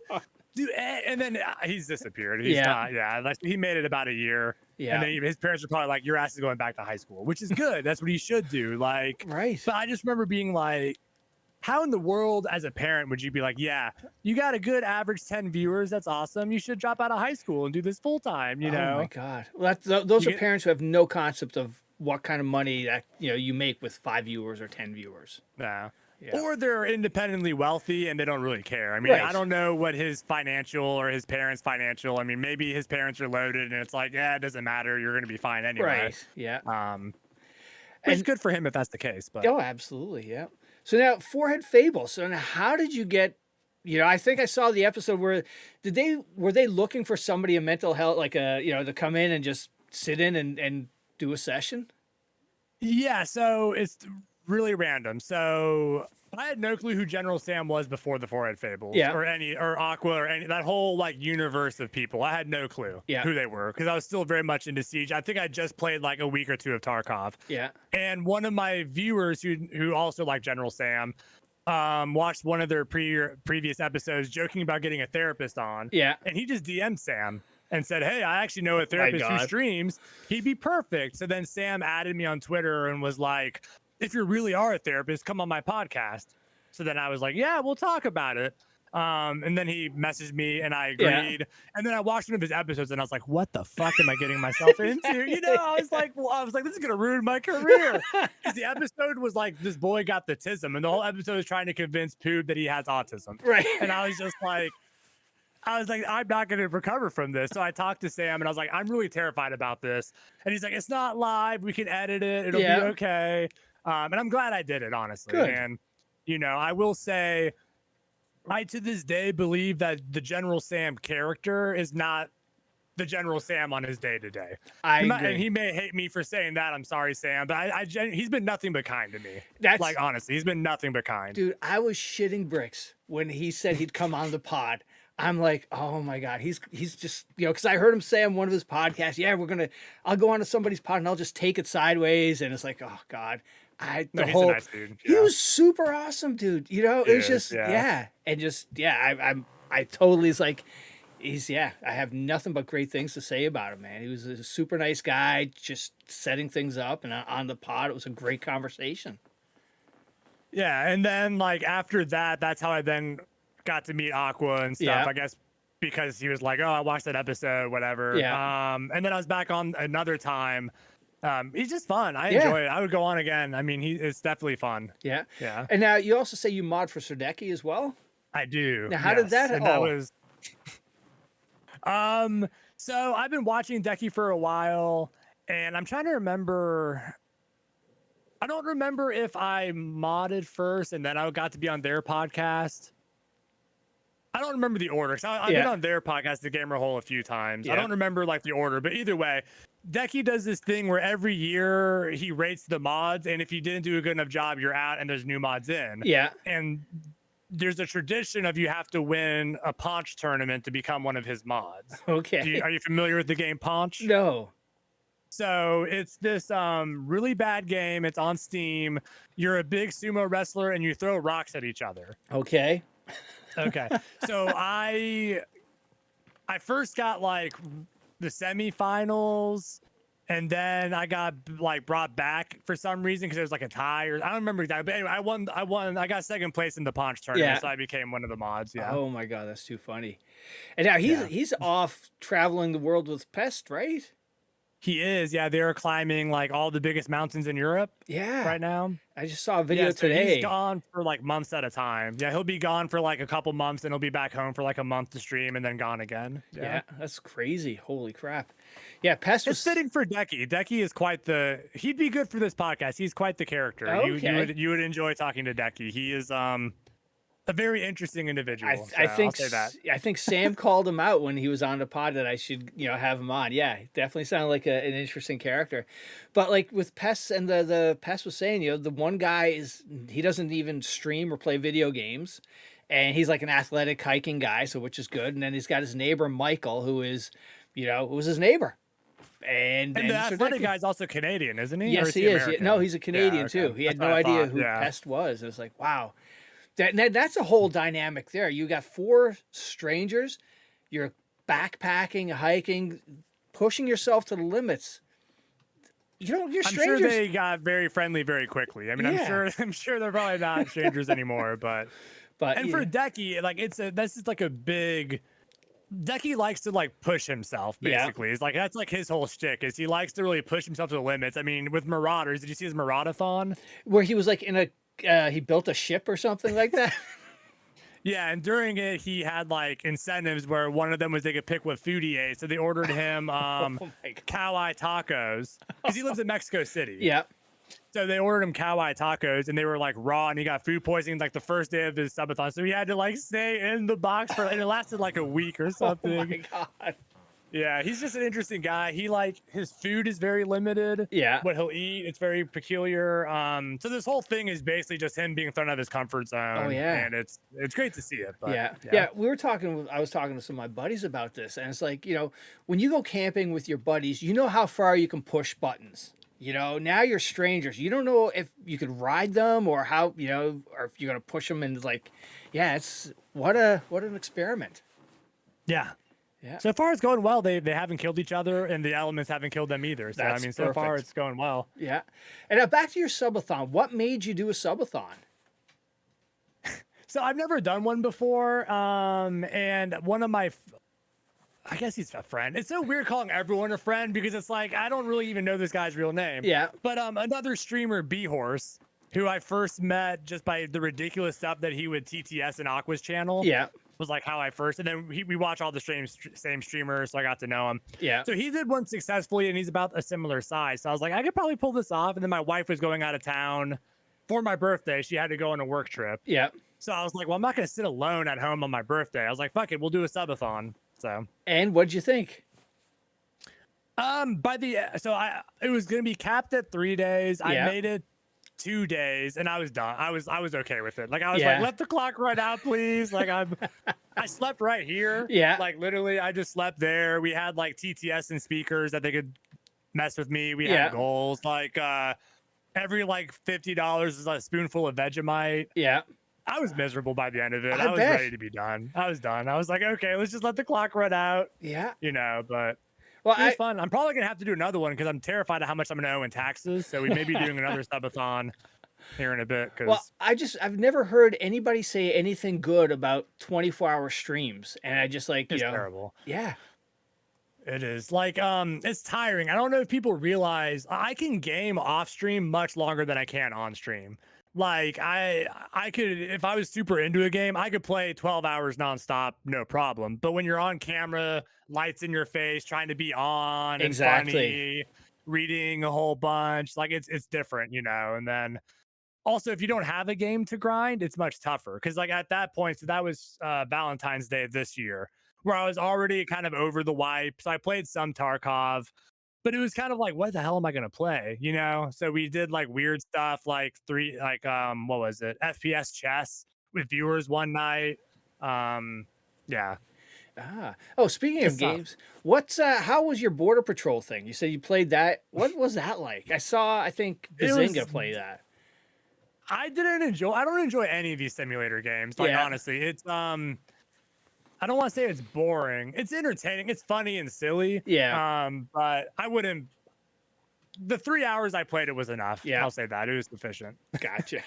do it. And then he's disappeared. He's not, like, he made it about a year. Yeah. And then his parents were probably like, your ass is going back to high school, which is good. That's what he should do. Like, Right. But I just remember being like, how in the world as a parent would you be like, yeah, you got a good average 10 viewers. That's awesome. You should drop out of high school and do this full time, you know? Oh my God. Well, those are parents who have no concept of what kind of money that, you know, you make with 5 viewers or 10 viewers. Yeah. Yeah. Or they're independently wealthy and they don't really care. I mean, Right. I don't know what his financial or his parents' financial. I mean, maybe his parents are loaded and it's like, yeah, it doesn't matter. You're going to be fine anyway. Right. Yeah. Which is good for him if that's the case. But Oh, absolutely. Yeah. So now, Forehead Fables. So now, how did you get? You know, I think I saw the episode where were they looking for somebody in mental health, like to come in and just sit in and do a session? yeah, so it's really random. So I had no clue who General Sam was before the Forehead Fables, or Aqua, or any that whole like universe of people. I had no clue who they were because I was still very much into Siege. I think I just played like a week or two of Tarkov. Yeah. And one of my viewers who also liked General Sam watched one of their previous episodes joking about getting a therapist on. Yeah. And he just DM'd Sam and said, hey, I actually know a therapist who streams. He'd be perfect. So then Sam added me on Twitter and was like, if you really are a therapist, come on my podcast. So then I was like, yeah, we'll talk about it. And then he messaged me and I agreed. And then I watched one of his episodes and I was like, what the fuck am I getting myself into? You know, I was like, this is going to ruin my career. Because the episode was like, this boy got the tism. And the whole episode was trying to convince Poob that he has autism. Right. And I was just like, I'm not going to recover from this. So I talked to Sam and I was like, I'm really terrified about this. And he's like, it's not live. We can edit it. It'll be okay. And I'm glad I did it, honestly. Good. And, you know, I will say, I to this day believe that the General Sam character is not the general Sam on his day to day. I agree. And he may hate me for saying that. I'm sorry, Sam, but he's been nothing but kind to me. That's like, honestly, he's been nothing but kind. Dude, I was shitting bricks when he said he'd come on the pod. I'm like, oh my God, he's just, because I heard him say on one of his podcasts, yeah, I'll go on to somebody's pod and I'll just take it sideways. And it's like, oh God, he's a nice dude. He was super awesome, dude. It was just, And just, I totally, it's like, I have nothing but great things to say about him, man. He was a super nice guy, just setting things up, and on the pod, it was a great conversation. Yeah, and then like after that, that's how I then got to meet Aqua and stuff. Yeah. I guess because he was like, "Oh, I watched that episode, whatever." Yeah. And then I was back on another time. He's just fun. I enjoy it. I would go on again. I mean, it's definitely fun. Yeah. Yeah. And now you also say you mod for Sturdecky as well? I do. Now, how did that? And that was. So I've been watching Decky for a while, and I'm trying to remember. I don't remember if I modded first and then I got to be on their podcast. I don't remember the order. I've been on their podcast, The Gamer Hole, a few times. I don't remember like the order, but either way, Decky does this thing where every year he rates the mods, and if you didn't do a good enough job, you're out, and there's new mods in. Yeah. And there's a tradition of you have to win a Paunch tournament to become one of his mods. Okay. Are you familiar with the game Paunch? No. So it's this really bad game. It's on Steam. You're a big sumo wrestler and you throw rocks at each other. Okay. Okay. So I first got like the semifinals, and then I got like brought back for some reason because it was like a tie, or I don't remember exactly. But anyway, I won. I got second place in the Paunch tournament, so I became one of the mods. Yeah. Oh my God, that's too funny. And now he's off traveling the world with Pest, right? He is, yeah. They're climbing like all the biggest mountains in Europe. Yeah. Right now. I just saw a video today. He's gone for like months at a time. Yeah, he'll be gone for like a couple months, and he'll be back home for like a month to stream, and then gone again. Yeah, that's crazy. Holy crap. Yeah, Pest was... It's fitting for Decky. Decky is quite the... He'd be good for this podcast. He's quite the character. Okay. You would enjoy talking to Decky. He is a very interesting individual. I think I'll say that. I think Sam called him out when he was on the pod that I should have him on. Yeah, definitely sounded like an interesting character. But like with Pest, and the Pest was saying, the one guy he doesn't even stream or play video games, and he's like an athletic hiking guy, so which is good. And then he's got his neighbor Michael, who is was his neighbor. And the athletic guy's also Canadian, isn't he? Yes, he is. No, he's a Canadian too. He had no idea who Pest was. It was like, wow. That's a whole dynamic there. You got 4 strangers. You're backpacking, hiking, pushing yourself to the limits. You're strangers. I'm sure they got very friendly very quickly. I mean, I'm sure they're probably not strangers anymore. But for Decky, like this is like a big. Decky likes to like push himself. Basically, it's like that's like his whole shtick. Is he likes to really push himself to the limits. I mean, with Marauders, did you see his Maraudathon? Where he was like in a. He built a ship or something like that. Yeah, and during it, he had like incentives where one of them was they could pick what food he ate. So they ordered him cow eye tacos because he lives in Mexico City. Yeah. So they ordered him cow eye tacos, and they were like raw, and he got food poisoning like the first day of his subathon. So he had to like stay in the box and it lasted like a week or something. Oh my God. Yeah, he's just an interesting guy. He his food is very limited. Yeah. What he'll eat, it's very peculiar. So this whole thing is basically just him being thrown out of his comfort zone. Oh yeah. And it's great to see it. But, yeah. I was talking to some of my buddies about this, and it's like, when you go camping with your buddies, you know how far you can push buttons. Now you're strangers. You don't know if you could ride them or how, or if you're gonna push them, and like, it's what an experiment. Yeah. Yeah. So far, it's going well. They haven't killed each other, and the elements haven't killed them either. So That's so far it's going well. Yeah. And now back to your subathon. What made you do a subathon? So I've never done one before. And one of my, I guess he's a friend. It's so weird calling everyone a friend because it's like I don't really even know this guy's real name. Yeah. But another streamer, B-Horse, who I first met just by the ridiculous stuff that he would TTS in Aqua's channel. Yeah. Was like how I first, and then we watch all the same streamers, so I got to know him. Yeah. So he did one successfully, and he's about a similar size. So I was like, I could probably pull this off. And then my wife was going out of town for my birthday. She had to go on a work trip. Yeah. So I was like, well, I'm not going to sit alone at home on my birthday. I was like, fuck it, we'll do a subathon. So. And what'd you think? It was gonna be capped at 3 days. I Yeah. made it 2 days, and I was done. I was okay with it. Like I was Yeah. like, let the clock run out, please. Like I slept right here. Yeah. Like literally, I just slept there. We had like TTS and speakers that they could mess with me. We Yeah. had goals. Like every like $50 is a spoonful of Vegemite. Yeah. I was miserable by the end of it. I I was bet. ready to be done. I was done. I was like, okay, let's just let the clock run out. Yeah. You know, but Well, it was fun. I'm probably gonna have to do another one because I'm terrified of how much I'm gonna owe in taxes. So we may be doing another subathon here in a bit. well, I've never heard anybody say anything good about 24-hour streams, and I just like, it's terrible. Yeah. It is like it's tiring. I don't know if people realize I can game off stream much longer than I can on stream. Like I could, if I was super into a game, I could play 12 hours nonstop, no problem. But when you're on camera, lights in your face, trying to be on and funny, reading a whole bunch, like it's different, you know. And then also if you don't have a game to grind, it's much tougher. Because like at that point, so that was Valentine's Day of this year, where I was already kind of over the wipe. So I played some Tarkov. But it was kind of like, what the hell am I gonna play? You know? So we did like weird stuff, like what was it? FPS chess with viewers one night. Yeah. Oh, speaking of games, how was your Border Patrol thing? You said you played that. What was that like? I think Bazinga play that. I don't enjoy any of these simulator games. Like honestly, it's I don't want to say it's boring. It's entertaining. It's funny and silly. Yeah. But I wouldn't. The 3 hours I played it was enough. Yeah. I'll say that it was sufficient. Gotcha.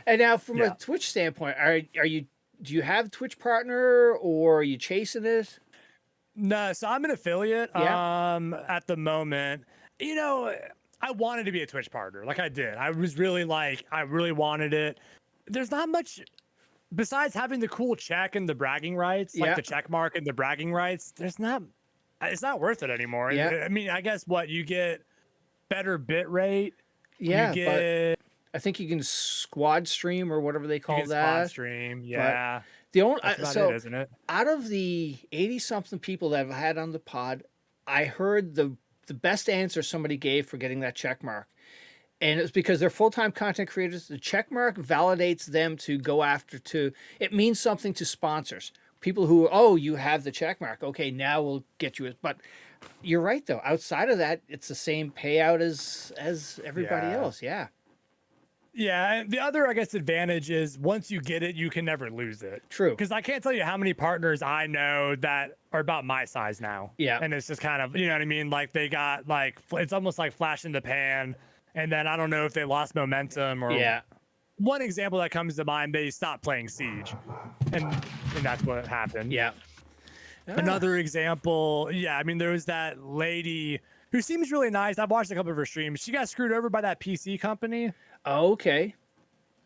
And now, from a Twitch standpoint, do you have a Twitch partner or are you chasing it? No, so I'm an affiliate. At the moment, you know, I wanted to be a Twitch partner. Like I did. I really wanted it. There's not much. Besides having the cool check and the bragging rights, like the check mark and the bragging rights, it's not worth it anymore. Yeah. I mean, I guess you get better bit rate. Yeah, but I think you can squad stream or whatever they call that. Squad stream, yeah. But the only That's about it, isn't it? Out of the 80-something people that I've had on the pod, I heard the best answer somebody gave for getting that check mark. And it's because they're full-time content creators. The check mark validates them to go after it means something to sponsors. People who, you have the check mark. Okay, now we'll get you it. But you're right, though. Outside of that, it's the same payout as everybody else. Yeah. Yeah. And the other, I guess, advantage is once you get it, you can never lose it. True. Because I can't tell you how many partners I know that are about my size now. Yeah. And it's just kind of, you know what I mean? Like they got it's almost like flash in the pan. And then I don't know if they lost momentum or one example that comes to mind, they stopped playing Siege. And that's what happened. Yeah. Another example, I mean, there was that lady who seems really nice. I've watched a couple of her streams. She got screwed over by that PC company. Oh, okay.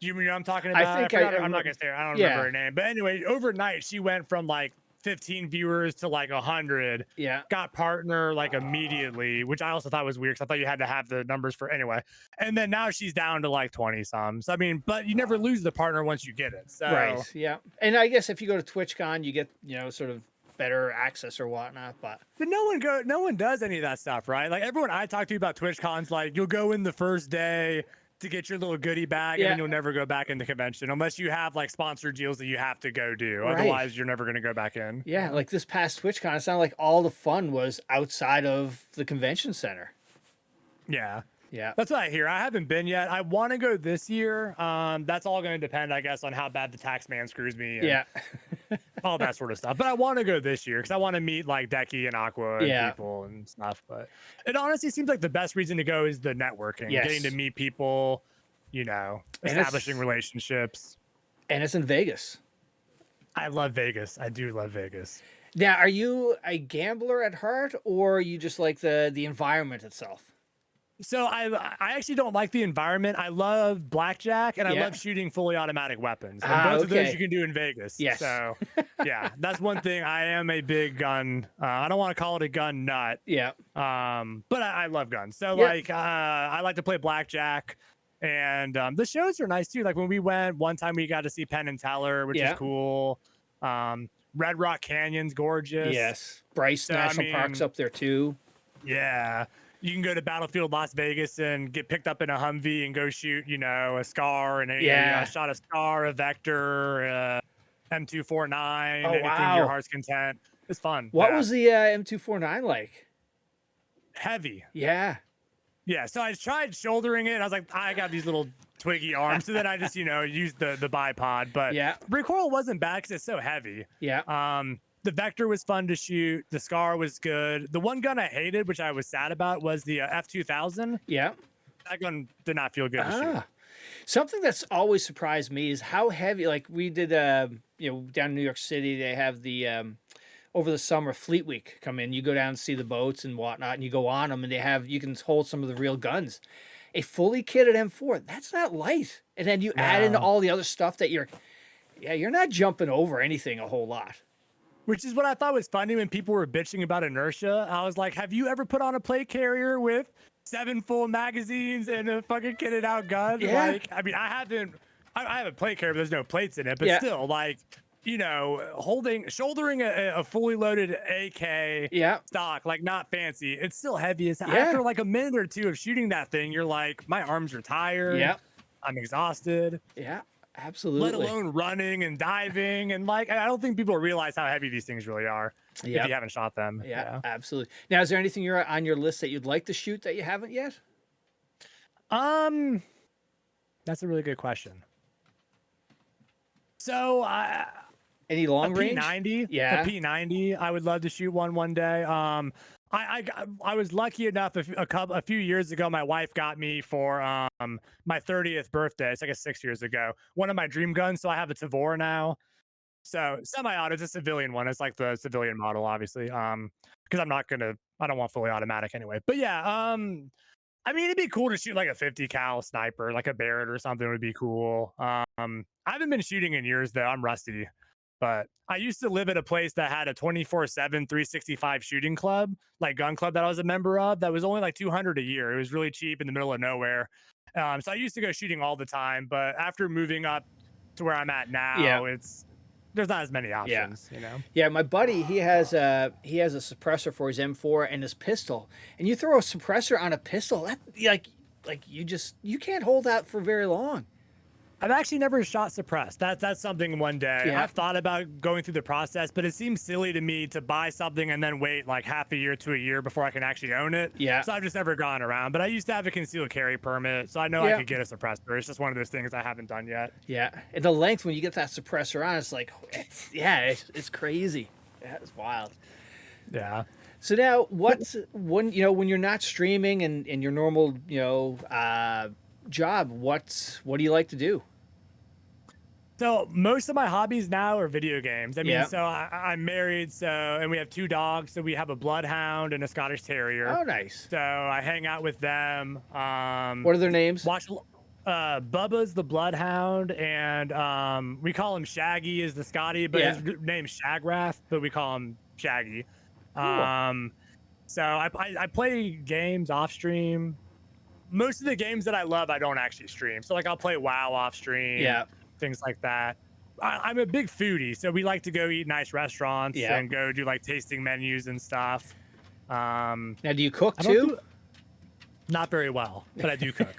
You know what I'm talking about? I'm not going to say her. I don't remember her name. But anyway, overnight, she went from like 15 viewers to like 100. Yeah. Got partner like immediately, which I also thought was weird because I thought you had to have the numbers for anyway. And then now she's down to like 20 some. So I mean, but you never lose the partner once you get it. So right. Yeah. And I guess if you go to TwitchCon, you get, sort of better access or whatnot. But no one does any of that stuff, right? Like everyone I talk to about TwitchCon's like you'll go in the first day to get your little goodie bag and then you'll never go back in the convention unless you have like sponsored deals that you have to go do. Right. Otherwise you're never going to go back in. Yeah. Like this past TwitchCon, it sounded like all the fun was outside of the convention center. Yeah. Yeah. That's what I hear. I haven't been yet. I want to go this year. That's all going to depend, I guess, on how bad the tax man screws me. And all that sort of stuff. But I want to go this year because I want to meet like Decky and Aqua and people and stuff. But it honestly seems like the best reason to go is the networking, getting to meet people, establishing relationships. And it's in Vegas. I love Vegas. I do love Vegas. Now, are you a gambler at heart or you just like the environment itself? So I actually don't like the environment. I love blackjack and I love shooting fully automatic weapons. And both of those you can do in Vegas. Yes. So that's one thing. I am a big gun. I don't want to call it a gun nut. Yeah. But I love guns. So I like to play blackjack. And the shows are nice too. Like when we went one time, we got to see Penn and Teller, which is cool. Red Rock Canyon's gorgeous. Yes. Bryce National Park's up there too. Yeah. You can go to Battlefield Las Vegas and get picked up in a Humvee and go shoot, a Scar and Yeah. I shot a Scar, a Vector, M249, Oh, anything to your wow. heart's content. It's fun. What Yeah. was the M249 like? Heavy. Yeah. Yeah. So I tried shouldering it. I was like, I got these little twiggy arms. So then I just, used the bipod. But Yeah. recoil wasn't bad because it's so heavy. Yeah. The Vector was fun to shoot. The Scar was good. The one gun I hated, which I was sad about, was the F2000. Yeah. That gun did not feel good to shoot. Something that's always surprised me is how heavy. Like we did, down in New York City, they have the over the summer Fleet Week come in. You go down and see the boats and whatnot, and you go on them, and you can hold some of the real guns. A fully kitted M4, that's not light. And then you add in all the other stuff that you're not jumping over anything a whole lot. Which is what I thought was funny when people were bitching about Inertia. I was like, have you ever put on a plate carrier with 7 full magazines and a fucking kitted out gun? Yeah. Like, I mean, I have a plate carrier, but there's no plates in it. But still, like, shouldering a fully loaded AK stock, like not fancy, it's still heavy as after like a minute or two of shooting that thing, you're like, my arms are tired. Yeah. I'm exhausted. Yeah. Absolutely. Let alone running and diving. And like, I don't think people realize how heavy these things really are if you haven't shot them. Yeah, absolutely. Now, is there anything you're on your list that you'd like to shoot that you haven't yet? That's a really good question. So, any long range? P90, yeah, a P90. I would love to shoot one day. I was lucky enough a few years ago. My wife got me for my 30th birthday. It's like 6 years ago. One of my dream guns. So I have a Tavor now. So semi-auto. It's a civilian one. It's like the civilian model, obviously. Because I don't want fully automatic anyway. But yeah. I mean, it'd be cool to shoot like a 50 cal sniper, like a Barrett or something would be cool. I haven't been shooting in years though. I'm rusty. But I used to live at a place that had a 24/7, 365 shooting club, like gun club that I was a member of. That was only like $200 a year. It was really cheap in the middle of nowhere. So I used to go shooting all the time. But after moving up to where I'm at now, there's not as many options. Yeah, my buddy, he has a suppressor for his M4 and his pistol, and you throw a suppressor on a pistol, that you can't hold that for very long. I've actually never shot suppressed. That's something one day. Yeah. I've thought about going through the process, but it seems silly to me to buy something and then wait like half a year to a year before I can actually own it. Yeah. So I've just never gone around. But I used to have a concealed carry permit, so I know I could get a suppressor. It's just one of those things I haven't done yet. Yeah, and the length when you get that suppressor on, it's like, it's crazy. Yeah, it's wild. Yeah. So now, when you're not streaming and in your normal job, what do you like to do? So most of my hobbies now are video games. I mean, so I'm married, and we have 2 dogs. So we have a bloodhound and a Scottish Terrier. Oh, nice. So I hang out with them. What are their names? Bubba's the bloodhound, and we call him Shaggy is the Scotty, but his name's Shagrath, but we call him Shaggy. Cool. So I play games off stream. Most of the games that I love, I don't actually stream. So like I'll play WoW off stream. Yeah. Things like that. I'm a big foodie, so we like to go eat nice restaurants and go do like tasting menus and stuff. Now, do you cook too? Not very well, but I do cook.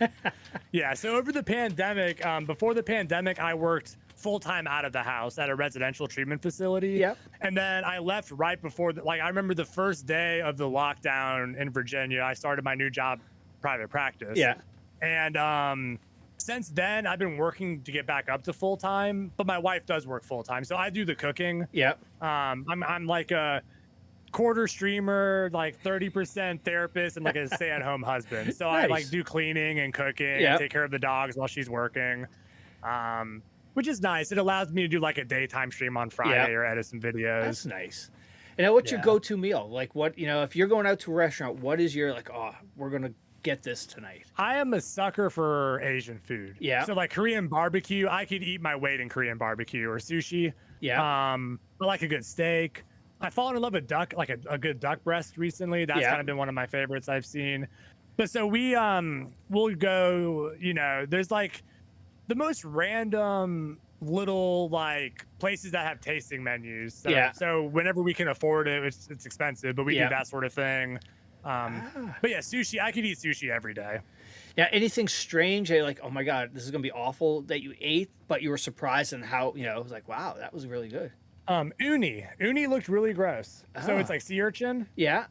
Yeah. So over the pandemic, before the pandemic, I worked full-time out of the house at a residential treatment facility. Yep. And then I left right before, I remember the first day of the lockdown in Virginia, I started my new job, private practice. Yeah. And since then, I've been working to get back up to full-time, but my wife does work full-time. So I do the cooking. Yep. I'm like a quarter streamer, like 30% therapist, and like a stay-at-home husband. So nice. I like do cleaning and cooking and take care of the dogs while she's working. Which is nice. It allows me to do like a daytime stream on Friday or edit some videos. That's nice. And now, what's your go-to meal? Like, what, if you're going out to a restaurant, what is your we're going to get this tonight? I am a sucker for Asian food. Yeah. So like Korean barbecue, I could eat my weight in Korean barbecue or sushi. Yeah. I like a good steak. I've fallen in love with duck, like a good duck breast recently. That's kind of been one of my favorites I've seen. But so we'll go, there's like the most random little like places that have tasting menus. So, so whenever we can afford it, it's expensive, but we do that sort of thing. But yeah, sushi. I could eat sushi every day. Now, anything strange? Like, oh my god, this is gonna be awful that you ate, but you were surprised and how it was like, wow, that was really good. Uni looked really gross. So it's Ah. like sea urchin. Yeah.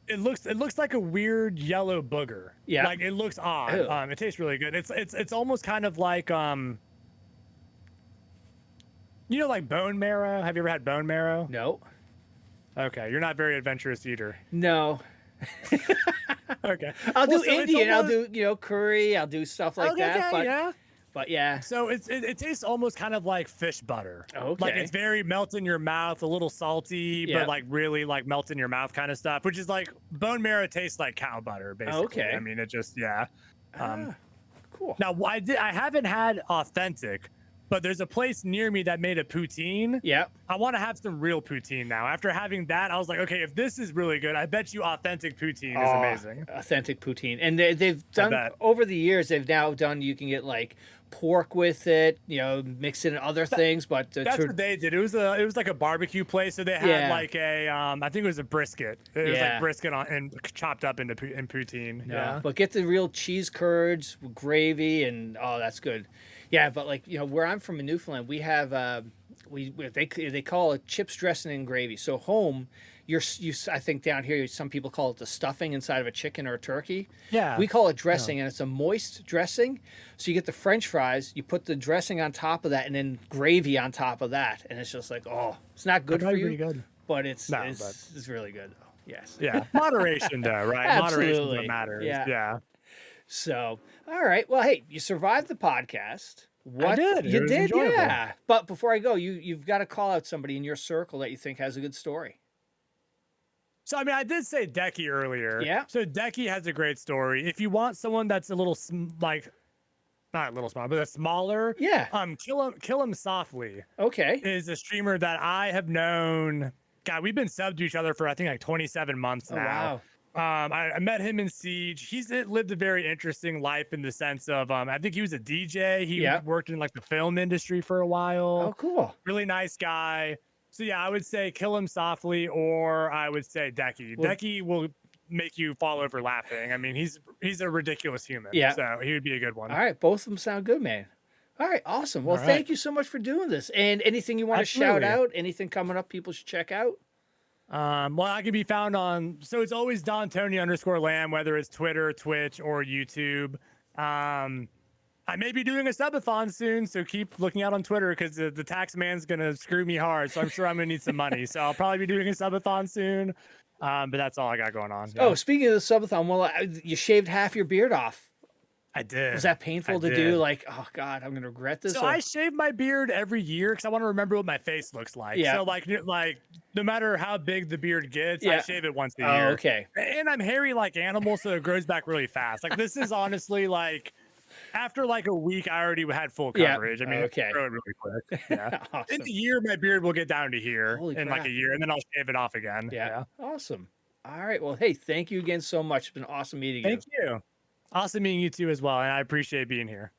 It looks like a weird yellow booger. Yeah. Like it looks odd. Ew. It tastes really good. It's almost kind of like like bone marrow. Have you ever had bone marrow? No. Okay, you're not very adventurous eater. No. Okay. I'll do so it's Indian. almost- I'll do curry. I'll do stuff like that. But yeah. but yeah. So it tastes almost kind of like fish butter. Okay. Like it's very melt in your mouth, a little salty, Yeah. but like really like melt in your mouth kind of stuff, which is like bone marrow tastes like cow butter, basically. Okay. I mean, it just Cool. Now I haven't had authentic, but there's a place near me that made a poutine. Yeah. I want to have some real poutine now. After having that, I was like, okay, if this is really good, I bet you authentic poutine is amazing. Authentic poutine, and they've done bet. over the years. They've now done. You can get like pork with it, mix in other things. But That's what they did. It was like a barbecue place, so they had like a I think it was a brisket. It was like brisket and chopped up into poutine. Yeah. But get the real cheese curds, with gravy, and that's good. Yeah, but like where I'm from in Newfoundland, we have they call it chips, dressing, and gravy. So home, I think down here some people call it the stuffing inside of a chicken or a turkey. Yeah. We call it dressing, and it's a moist dressing. So you get the French fries, you put the dressing on top of that, and then gravy on top of that, and it's just like it's not good for you, pretty good. but it's really good though. Yes. Yeah. Moderation though, right? Moderation is what matters. Yeah. So, all right. Well, hey, you survived the podcast. What I did. You It was did, enjoyable. yeah. But before I go, you've got to call out somebody in your circle that you think has a good story. So, I mean, I did say Decky earlier. Yeah. So Decky has a great story. If you want someone that's a little not a little small, but a smaller. Yeah. Killhimsoftly Okay. is a streamer that I have known. God, we've been subbed to each other for I think like 27 months Oh, now. wow. I met him in Siege. He's lived a very interesting life in the sense of I think he was a DJ. He worked in like the film industry for a while. Oh, cool. Really nice guy. So yeah, I would say Killhimsoftly, or I would say Decky. Well, Decky will make you fall over laughing. I mean, he's a ridiculous human. Yeah. So he would be a good one. All right. Both of them sound good, man. All right. Awesome. Well, All right. thank you so much for doing this. And anything you want to shout Absolutely. out? Anything coming up people should check out? Well, I can be found on, so it's always Dontoni_Lamb, whether it's Twitter, Twitch, or YouTube. I may be doing a subathon soon, so keep looking out on Twitter because the tax man's gonna screw me hard. So I'm sure I'm gonna need some money. So I'll probably be doing a subathon soon. But that's all I got going on. Oh, speaking of the subathon, well, you shaved half your beard off. I did. Was that painful to do? Like, oh God, I'm gonna regret this. So or... I shave my beard every year because I want to remember what my face looks like. Yeah. So like no matter how big the beard gets, I shave it once a Oh, year. okay. And I'm hairy like animals, so it grows back really fast. Like this is honestly like after like a week, I already had full coverage. I mean, okay. it grow really quick. Yeah. Awesome. In a year, my beard will get down to here Holy in crap. like a year, and then I'll shave it off again. Yeah. Awesome. All right. Well, hey, thank you again so much. It's been awesome meeting you. Thank you. Awesome meeting you too as well, and I appreciate being here.